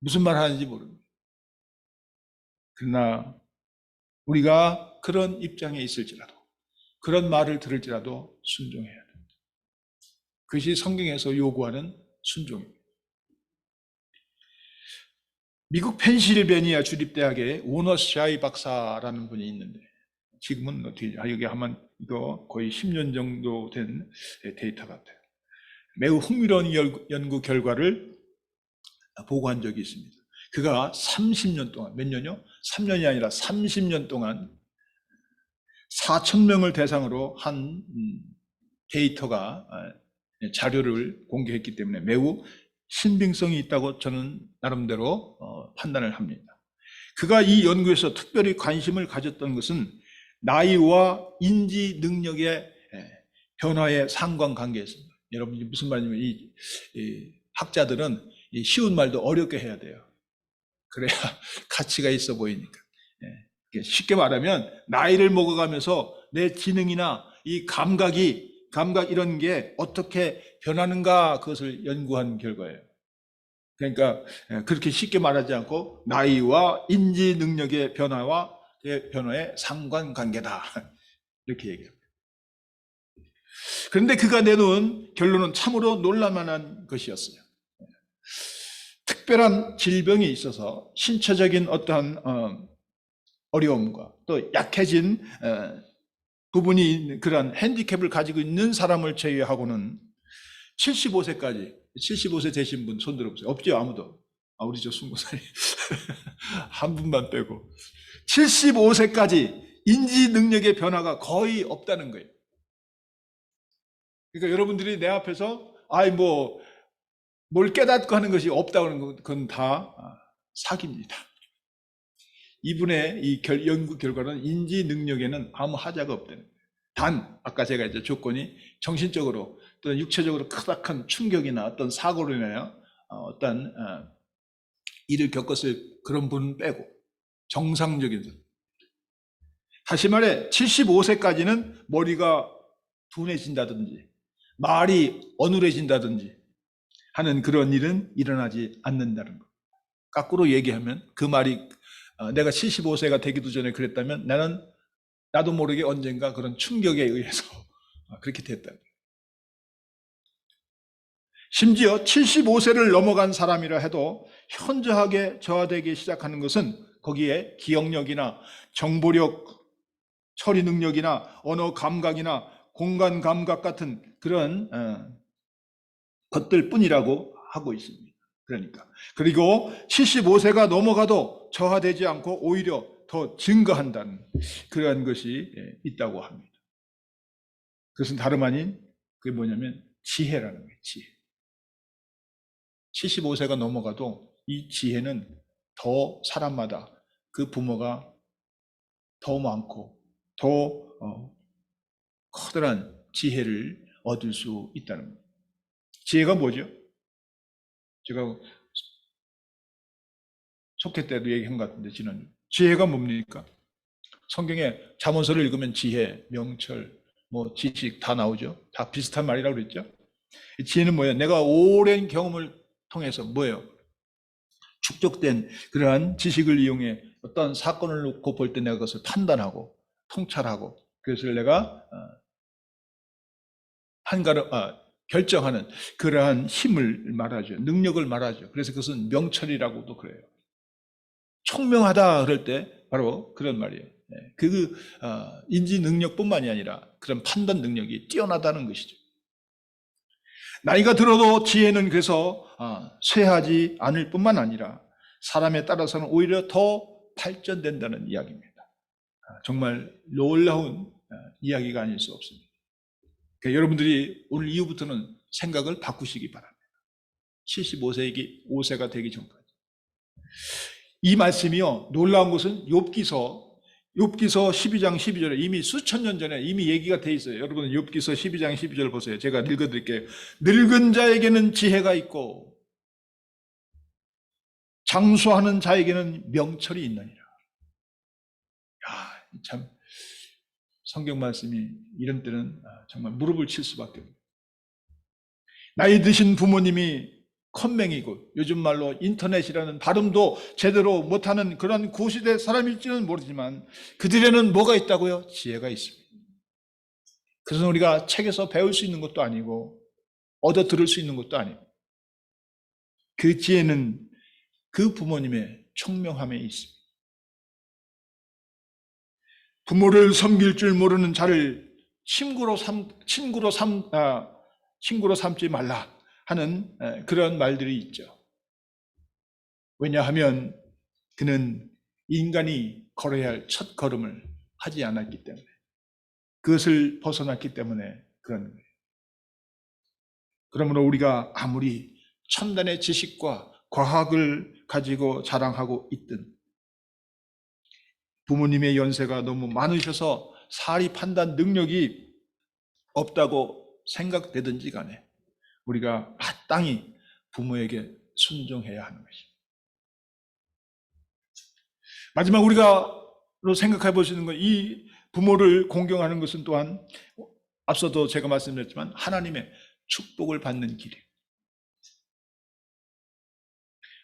무슨 말 하는지 모릅니다. 그러나 우리가 그런 입장에 있을지라도 그런 말을 들을지라도 순종해야 됩니다. 그것이 성경에서 요구하는 순종입니다. 미국 펜실베니아 주립대학의 오너스 샤이 박사라는 분이 있는데 지금은 어떻게 여기 하면 이거 거의 10년 정도 된 데이터 같아요. 매우 흥미로운 연구 결과를 보고한 적이 있습니다. 그가 30년 동안, 몇 년요? 3년이 아니라 30년 동안 4,000명을 대상으로 한 데이터가 자료를 공개했기 때문에 매우 신빙성이 있다고 저는 나름대로 판단을 합니다. 그가 이 연구에서 특별히 관심을 가졌던 것은 나이와 인지 능력의 변화의 상관관계였습니다. 여러분이 무슨 말이냐면 이 학자들은 이 쉬운 말도 어렵게 해야 돼요. 그래야 가치가 있어 보이니까. 쉽게 말하면 나이를 먹어가면서 내 지능이나 이 감각 이런 게 어떻게 변하는가 그것을 연구한 결과예요. 그러니까 그렇게 쉽게 말하지 않고 나이와 인지 능력의 변화의 상관관계다 이렇게 얘기합니다. 그런데 그가 내놓은 결론은 참으로 놀랄만한 것이었어요. 특별한 질병이 있어서 신체적인 어떠한 어려움과 또 약해진 부분이 있는 그런 핸디캡을 가지고 있는 사람을 제외하고는 75세 되신 분 손 들어보세요. 없죠, 아무도. 우리 저 순고사님 한 분만 빼고 75세까지 인지 능력의 변화가 거의 없다는 거예요. 그러니까 여러분들이 내 앞에서 뭘 깨닫고 하는 것이 없다는 건 그건 다 사기입니다. 이분의 이 연구 결과는 인지 능력에는 아무 하자가 없다는 거예요. 단 아까 제가 이제 조건이 정신적으로 또는 육체적으로 크다큰 충격이나 어떤 사고로 인하여 어떤 일을 겪었을 그런 분 빼고 정상적인 사람. 다시 말해 75세까지는 머리가 둔해진다든지 말이 어눌해진다든지 하는 그런 일은 일어나지 않는다는 것. 거꾸로 얘기하면 그 말이 내가 75세가 되기도 전에 그랬다면 나도 모르게 언젠가 그런 충격에 의해서 그렇게 됐다. 심지어 75세를 넘어간 사람이라 해도 현저하게 저하되기 시작하는 것은 거기에 기억력이나 정보력, 처리 능력이나 언어 감각이나 공간 감각 같은 그런 것들 뿐이라고 하고 있습니다. 그리고 75세가 넘어가도 저하되지 않고 오히려 더 증가한다는 그러한 것이 있다고 합니다. 그것은 다름 아닌 그게 뭐냐면 지혜라는 거예요. 지혜. 75세가 넘어가도 이 지혜는 더 사람마다 그 부모가 더 많고 더 커다란 지혜를 얻을 수 있다는 겁니다. 지혜가 뭐죠? 제가 속회 때도 얘기한 것 같은데 지난주. 지혜가 뭡니까? 성경에 잠언서를 읽으면 지혜, 명철, 지식 다 나오죠. 다 비슷한 말이라고 그랬죠. 지혜는 뭐예요? 내가 오랜 경험을 통해서 뭐예요? 축적된 그러한 지식을 이용해 어떤 사건을 놓고 볼 때 내가 그것을 판단하고 통찰하고 그것을 내가 결정하는 그러한 힘을 말하죠. 능력을 말하죠. 그래서 그것은 명철이라고도 그래요. 총명하다 그럴 때 바로 그런 말이에요. 인지 능력뿐만이 아니라 그런 판단 능력이 뛰어나다는 것이죠. 나이가 들어도 지혜는 그래서 쇠하지 않을 뿐만 아니라 사람에 따라서는 오히려 더 발전된다는 이야기입니다. 정말 놀라운 이야기가 아닐 수 없습니다. 그러니까 여러분들이 오늘 이후부터는 생각을 바꾸시기 바랍니다. 75세가 되기 전까지. 이 말씀이요, 놀라운 것은 욥기서 12장 12절에 이미 수천 년 전에 이미 얘기가 돼 있어요. 여러분 욥기서 12장 12절 보세요. 제가 읽어드릴게요. 늙은 자에게는 지혜가 있고 장수하는 자에게는 명철이 있느니라. 야, 참 성경 말씀이 이런 때는 정말 무릎을 칠 수밖에 없어요. 나이 드신 부모님이 컴맹이고 요즘 말로 인터넷이라는 발음도 제대로 못하는 그런 구시대 사람일지는 모르지만 그들에는 뭐가 있다고요? 지혜가 있습니다. 그래서 우리가 책에서 배울 수 있는 것도 아니고 얻어 들을 수 있는 것도 아니고 그 지혜는 그 부모님의 총명함에 있습니다. 부모를 섬길 줄 모르는 자를 친구로 삼지 말라 하는 그런 말들이 있죠. 왜냐하면 그는 인간이 걸어야 할 첫 걸음을 하지 않았기 때문에, 그것을 벗어났기 때문에 그런 거예요. 그러므로 우리가 아무리 첨단의 지식과 과학을 가지고 자랑하고 있든 부모님의 연세가 너무 많으셔서 사리 판단 능력이 없다고 생각되든지 간에 우리가 마땅히 부모에게 순종해야 하는 것입니다. 마지막 우리가 생각해 볼 수 있는 건 이 부모를 공경하는 것은 또한 앞서도 제가 말씀드렸지만 하나님의 축복을 받는 길이에요.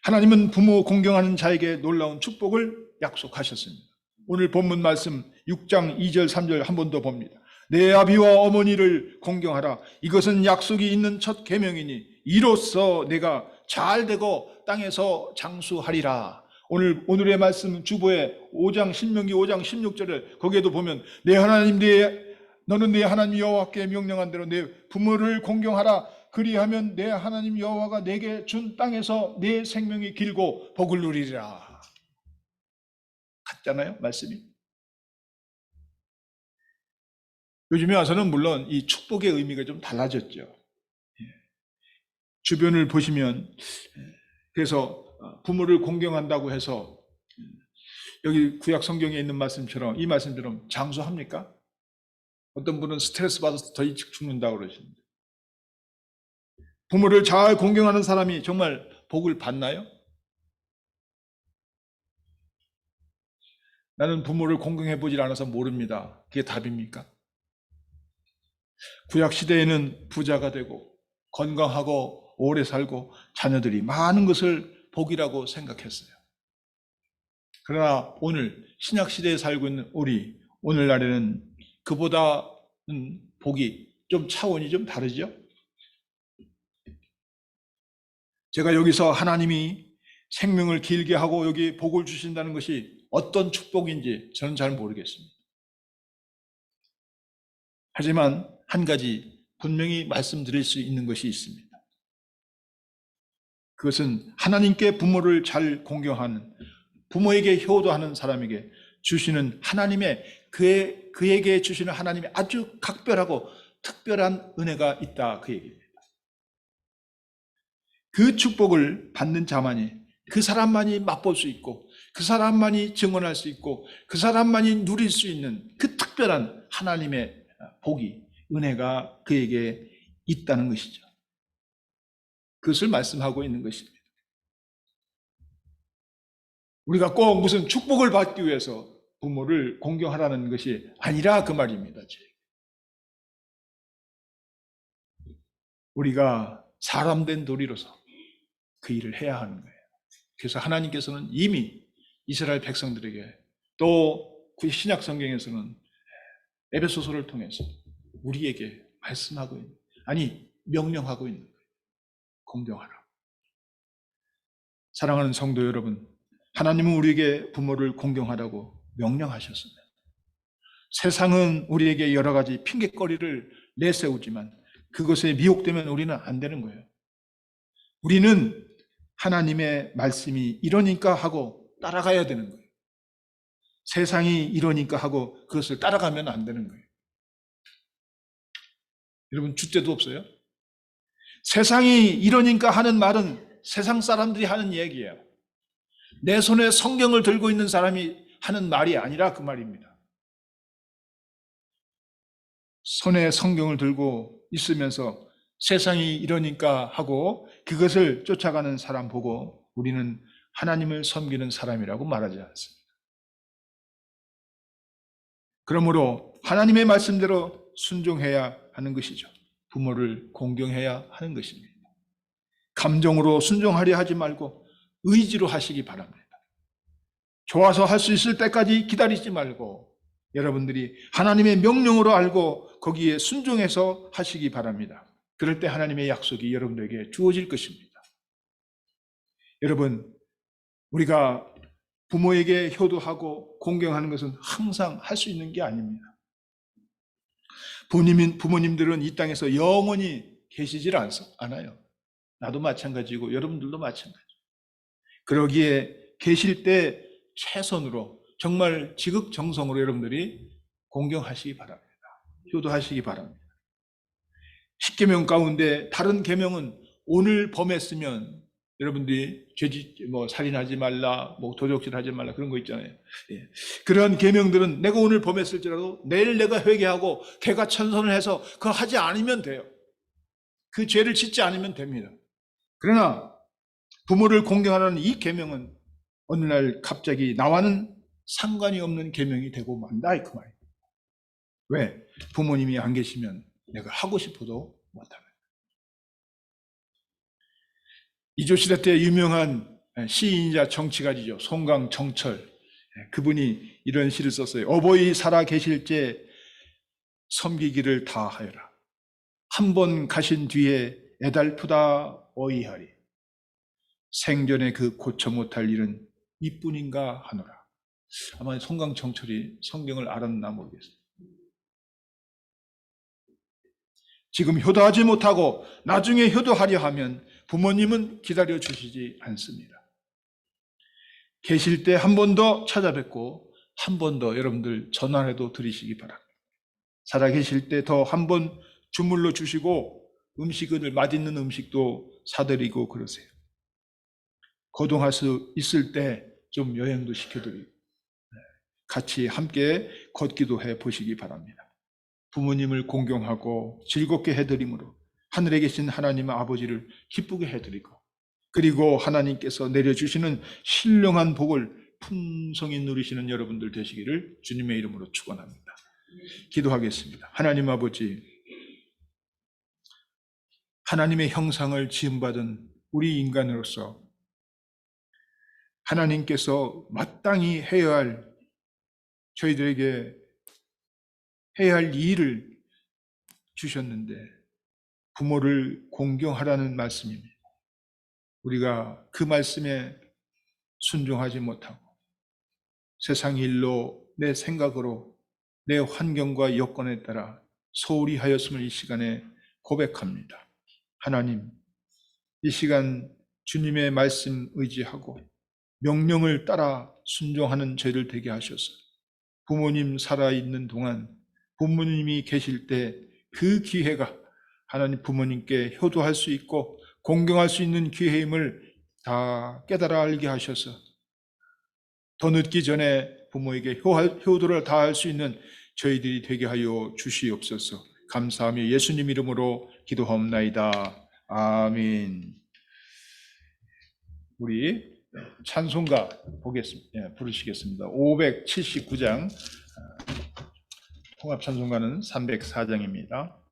하나님은 부모 공경하는 자에게 놀라운 축복을 약속하셨습니다. 오늘 본문 말씀 6장 2절 3절 한 번 더 봅니다. 내 아비와 어머니를 공경하라. 이것은 약속이 있는 첫 계명이니 이로써 내가 잘되고 땅에서 장수하리라. 오늘의 말씀 주보에 5장 신명기 5장 16절에 거기에도 보면 너는 내 하나님 여호와께 명령한 대로 내 부모를 공경하라. 그리하면 내 하나님 여호와가 내게 준 땅에서 내 생명이 길고 복을 누리리라. 같잖아요, 말씀이. 요즘에 와서는 물론 이 축복의 의미가 좀 달라졌죠. 주변을 보시면 그래서 부모를 공경한다고 해서 여기 구약 성경에 있는 말씀처럼 이 말씀처럼 장수합니까? 어떤 분은 스트레스 받아서 더 일찍 죽는다고 그러십니다. 부모를 잘 공경하는 사람이 정말 복을 받나요? 나는 부모를 공경해 보질 않아서 모릅니다. 그게 답입니까? 구약 시대에는 부자가 되고 건강하고 오래 살고 자녀들이 많은 것을 복이라고 생각했어요. 그러나 오늘 신약 시대에 살고 있는 우리 오늘날에는 그보다는 복이 좀 차원이 좀 다르죠? 제가 여기서 하나님이 생명을 길게 하고 여기 복을 주신다는 것이 어떤 축복인지 저는 잘 모르겠습니다. 하지만 한 가지 분명히 말씀드릴 수 있는 것이 있습니다. 그것은 하나님께 부모를 잘 공경하는, 부모에게 효도하는 사람에게 주시는 하나님의 그에게 주시는 하나님의 아주 각별하고 특별한 은혜가 있다, 그 얘기입니다. 그 축복을 받는 자만이, 그 사람만이 맛볼 수 있고 그 사람만이 증언할 수 있고 그 사람만이 누릴 수 있는 그 특별한 하나님의 복이, 은혜가 그에게 있다는 것이죠. 그것을 말씀하고 있는 것입니다. 우리가 꼭 무슨 축복을 받기 위해서 부모를 공경하라는 것이 아니라 그 말입니다. 우리가 사람된 도리로서 그 일을 해야 하는 거예요. 그래서 하나님께서는 이미 이스라엘 백성들에게 또 그 신약 성경에서는 에베소서를 통해서 우리에게 말씀하고 있는, 아니 명령하고 있는 거예요. 공경하라. 사랑하는 성도 여러분, 하나님은 우리에게 부모를 공경하라고 명령하셨습니다. 세상은 우리에게 여러 가지 핑계거리를 내세우지만 그것에 미혹되면 우리는 안 되는 거예요. 우리는 하나님의 말씀이 이러니까 하고 따라가야 되는 거예요. 세상이 이러니까 하고 그것을 따라가면 안 되는 거예요. 여러분, 줏대도 없어요? 세상이 이러니까 하는 말은 세상 사람들이 하는 얘기예요. 내 손에 성경을 들고 있는 사람이 하는 말이 아니라 그 말입니다. 손에 성경을 들고 있으면서 세상이 이러니까 하고 그것을 쫓아가는 사람 보고 우리는 하나님을 섬기는 사람이라고 말하지 않습니다. 그러므로 하나님의 말씀대로 순종해야 하는 것이죠. 부모를 공경해야 하는 것입니다. 감정으로 순종하려 하지 말고 의지로 하시기 바랍니다. 좋아서 할 수 있을 때까지 기다리지 말고 여러분들이 하나님의 명령으로 알고 거기에 순종해서 하시기 바랍니다. 그럴 때 하나님의 약속이 여러분들에게 주어질 것입니다. 여러분, 우리가 부모에게 효도하고 공경하는 것은 항상 할 수 있는 게 아닙니다. 부모님들은 이 땅에서 영원히 계시질 않아요. 나도 마찬가지고 여러분들도 마찬가지고. 그러기에 계실 때 최선으로 정말 지극정성으로 여러분들이 공경하시기 바랍니다. 효도하시기 바랍니다. 10계명 가운데 다른 계명은 오늘 범했으면 여러분들이 살인하지 말라, 도적질하지 말라 그런 거 있잖아요. 예. 그런 계명들은 내가 오늘 범했을지라도 내일 내가 회개하고 개가천선을 해서 그거 하지 않으면 돼요. 그 죄를 짓지 않으면 됩니다. 그러나 부모를 공경하라는 이 계명은 어느 날 갑자기 나와는 상관이 없는 계명이 되고 만다 그 말이에요. 왜? 부모님이 안 계시면 내가 하고 싶어도 못하는. 이조시대 때 유명한 시인이자 정치가지죠. 송강정철. 그분이 이런 시를 썼어요. 어버이 살아 계실 때 섬기기를 다하여라. 한 번 가신 뒤에 애달프다 어이하리. 생전에 그 고쳐 못할 일은 이뿐인가 하노라. 아마 송강정철이 성경을 알았나 모르겠어요. 지금 효도하지 못하고 나중에 효도하려 하면 부모님은 기다려 주시지 않습니다. 계실 때 한 번 더 찾아뵙고 한 번 더 여러분들 전화라도 드리시기 바랍니다. 살아 계실 때 더 한 번 주물러 주시고 음식을 맛있는 음식도 사드리고 그러세요. 거동할 수 있을 때 좀 여행도 시켜드리고 같이 함께 걷기도 해 보시기 바랍니다. 부모님을 공경하고 즐겁게 해드림으로 하늘에 계신 하나님 아버지를 기쁘게 해드리고 그리고 하나님께서 내려주시는 신령한 복을 풍성히 누리시는 여러분들 되시기를 주님의 이름으로 축원합니다. 기도하겠습니다. 하나님 아버지, 하나님의 형상을 지음받은 우리 인간으로서 하나님께서 마땅히 해야 할 저희들에게 해야 할 일을 주셨는데 부모를 공경하라는 말씀입니다. 우리가 그 말씀에 순종하지 못하고 세상 일로 내 생각으로 내 환경과 여건에 따라 소홀히 하였음을 이 시간에 고백합니다. 하나님, 이 시간 주님의 말씀 의지하고 명령을 따라 순종하는 저희를 되게 하셔서 부모님 살아있는 동안 부모님이 계실 때 그 기회가 하나님 부모님께 효도할 수 있고 공경할 수 있는 기회임을 다 깨달아 알게 하셔서 더 늦기 전에 부모에게 효도를 다할 수 있는 저희들이 되게 하여 주시옵소서. 감사하며 예수님 이름으로 기도하옵나이다. 아멘. 우리 찬송가 보겠습니다. 부르시겠습니다. 579장 통합 찬송가는 304장입니다.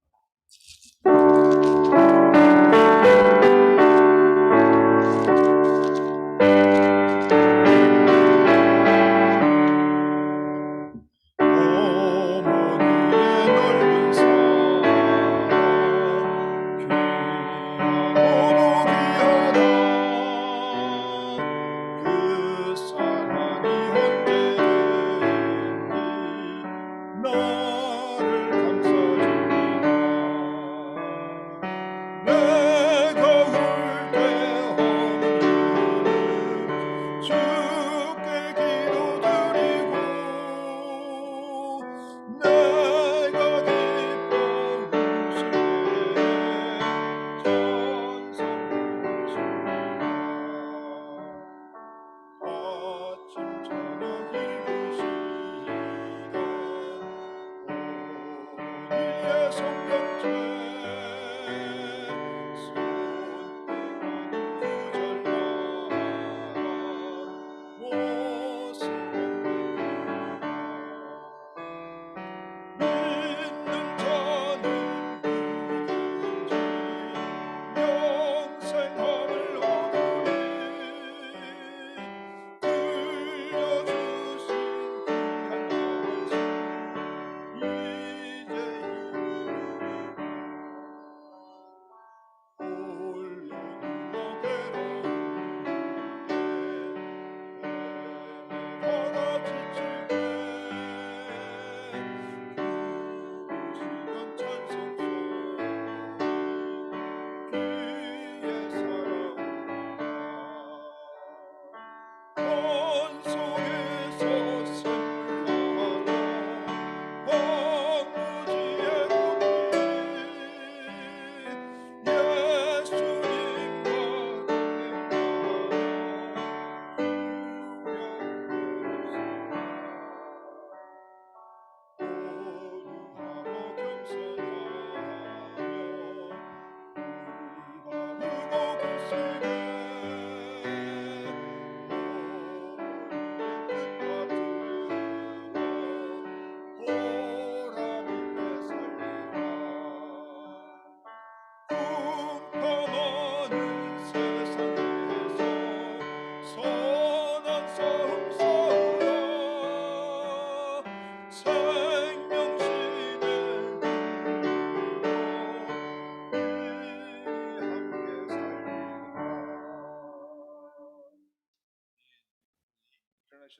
나를 감싸줍니다.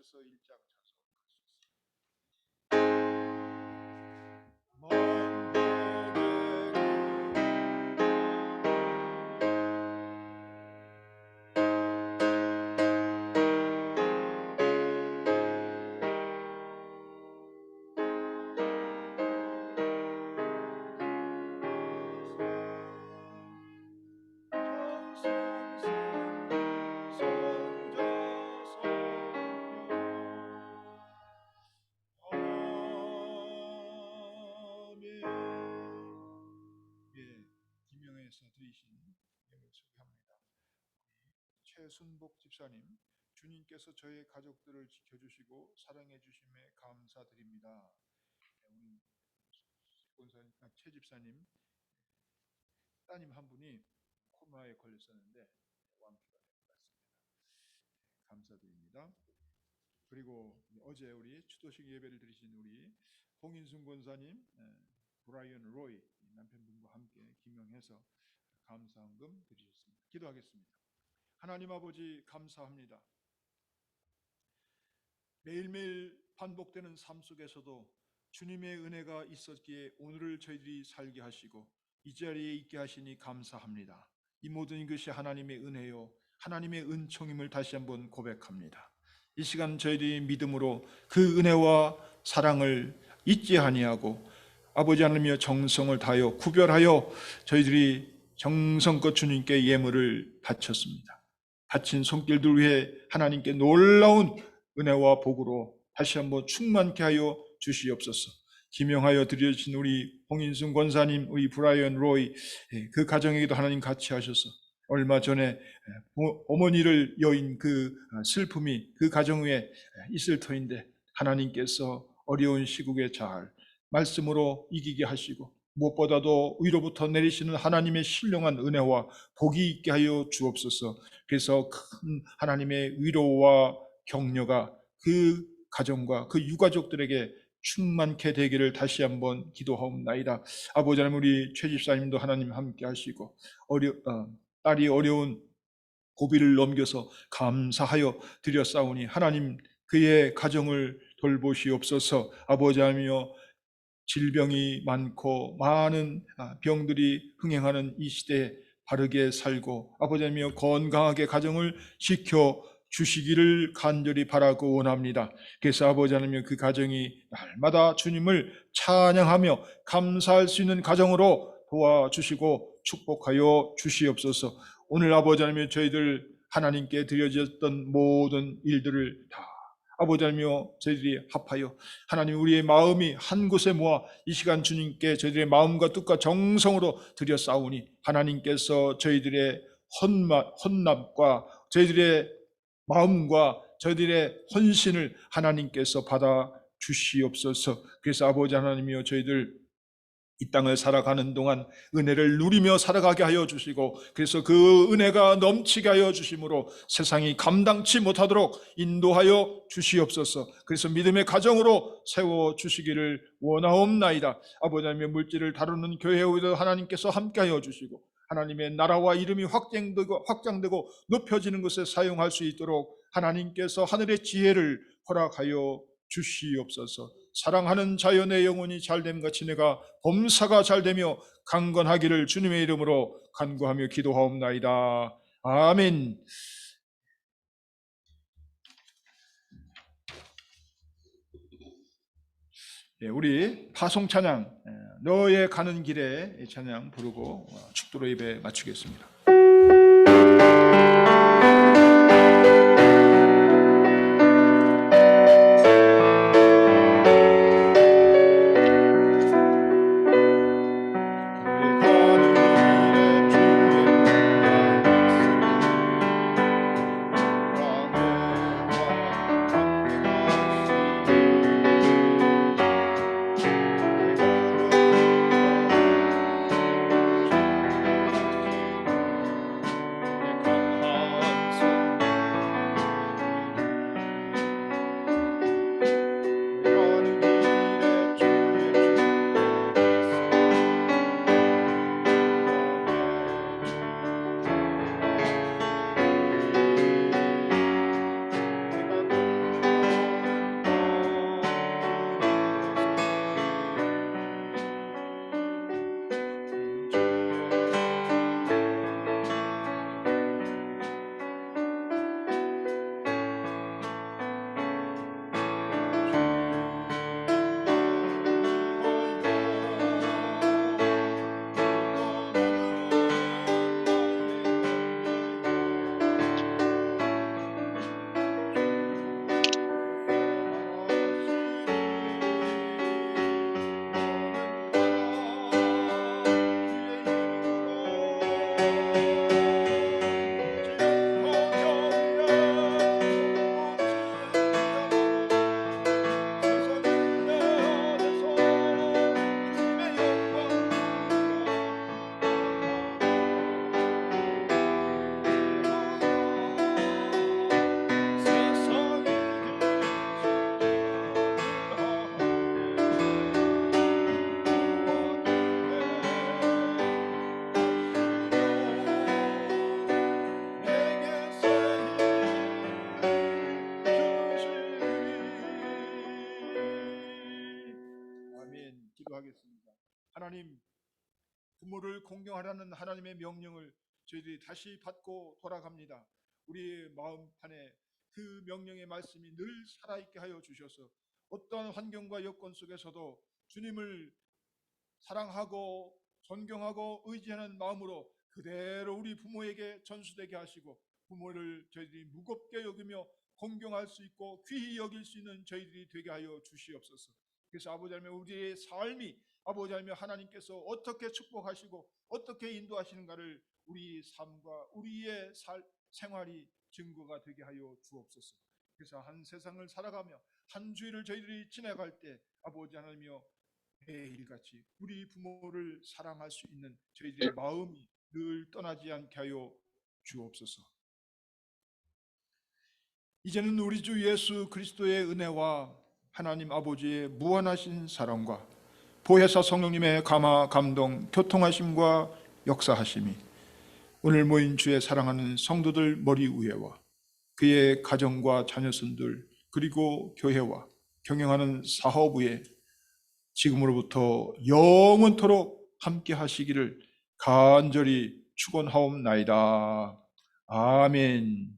하셔서 1장 찬송할 수 있습니다. 김영애에서 드리신 예물 소개합니다. 최순복 집사님, 주님께서 저의 가족들을 지켜주시고 사랑해 주심에 감사드립니다. 우리 최 집사님 따님 한 분이 코로나에 걸렸었는데 완쾌가 된 것 같습니다. 감사드립니다. 그리고 어제 우리 추도식 예배를 드리신 우리 홍인순 권사님, 브라이언 로이 남편분과 함께 기명해서 감사헌금 드리셨습니다. 기도하겠습니다. 하나님 아버지 감사합니다. 매일매일 반복되는 삶 속에서도 주님의 은혜가 있었기에 오늘을 저희들이 살게 하시고 이 자리에 있게 하시니 감사합니다. 이 모든 것이 하나님의 은혜요 하나님의 은총임을 다시 한번 고백합니다. 이 시간 저희들이 믿음으로 그 은혜와 사랑을 잊지 아니하고 아버지 하나님이여 정성을 다하여 구별하여 저희들이 정성껏 주님께 예물을 바쳤습니다. 바친 손길들 위해 하나님께 놀라운 은혜와 복으로 다시 한번 충만케 하여 주시옵소서. 기명하여 드려주신 우리 홍인순 권사님, 우리 브라이언 로이 그 가정에게도 하나님 같이 하셔서 얼마 전에 어머니를 여인 그 슬픔이 그 가정 위에 있을 터인데 하나님께서 어려운 시국에 잘 말씀으로 이기게 하시고 무엇보다도 위로부터 내리시는 하나님의 신령한 은혜와 복이 있게 하여 주옵소서. 그래서 큰 하나님의 위로와 격려가 그 가정과 그 유가족들에게 충만케 되기를 다시 한번 기도하옵나이다. 아버지 하나님, 우리 최 집사님도 하나님 함께 하시고 딸이 어려운 고비를 넘겨서 감사하여 드렸사오니 하나님 그의 가정을 돌보시옵소서. 아버지 하나님이여 질병이 많고 많은 병들이 흥행하는 이 시대에 바르게 살고 아버지 하나님이여 건강하게 가정을 지켜 주시기를 간절히 바라고 원합니다. 그래서 아버지 하나님 그 가정이 날마다 주님을 찬양하며 감사할 수 있는 가정으로 도와주시고 축복하여 주시옵소서. 오늘 아버지 하나님 저희들 하나님께 드려졌던 모든 일들을 다 아버지 하나님이여 저희들이 합하여 하나님 우리의 마음이 한 곳에 모아 이 시간 주님께 저희들의 마음과 뜻과 정성으로 드려 싸우니 하나님께서 저희들의 헌납과 저희들의 마음과 저희들의 헌신을 하나님께서 받아 주시옵소서. 그래서 아버지 하나님이여 저희들 이 땅을 살아가는 동안 은혜를 누리며 살아가게 하여 주시고 그래서 그 은혜가 넘치게 하여 주심으로 세상이 감당치 못하도록 인도하여 주시옵소서. 그래서 믿음의 가정으로 세워주시기를 원하옵나이다. 아버지 하나님의 물질을 다루는 교회에도 하나님께서 함께하여 주시고 하나님의 나라와 이름이 확장되고 높여지는 것에 사용할 수 있도록 하나님께서 하늘의 지혜를 허락하여 주시옵소서. 사랑하는 자연의 영혼이 잘됨같이 내가 범사가 잘되며 강건하기를 주님의 이름으로 간구하며 기도하옵나이다. 아멘. 우리 파송 찬양 너의 가는 길에 찬양 부르고 축도로 예배 마치겠습니다. 공경하라는 하나님의 명령을 저희들이 다시 받고 돌아갑니다. 우리의 마음판에 그 명령의 말씀이 늘 살아있게 하여 주셔서 어떠한 환경과 여건 속에서도 주님을 사랑하고 존경하고 의지하는 마음으로 그대로 우리 부모에게 전수되게 하시고 부모를 저희들이 무겁게 여기며 공경할 수 있고 귀히 여길 수 있는 저희들이 되게 하여 주시옵소서. 그래서 아버지 하나님, 우리의 삶이 아버지 하나님 하나님께서 어떻게 축복하시고 어떻게 인도하시는가를 우리 삶과 우리의 생활이 증거가 되게 하여 주옵소서. 그래서 한 세상을 살아가며 한 주일을 저희들이 지나갈 때 아버지 하나님이여 매일같이 우리 부모를 사랑할 수 있는 저희들의 마음이 늘 떠나지 않게 하여 주옵소서. 이제는 우리 주 예수 그리스도의 은혜와 하나님 아버지의 무한하신 사랑과 보혜사 성령님의 감화 감동 교통하심과 역사하심이 오늘 모인 주의 사랑하는 성도들 머리 위에와 그의 가정과 자녀선들 그리고 교회와 경영하는 사업부에 지금으로부터 영원토록 함께 하시기를 간절히 축원하옵나이다. 아멘.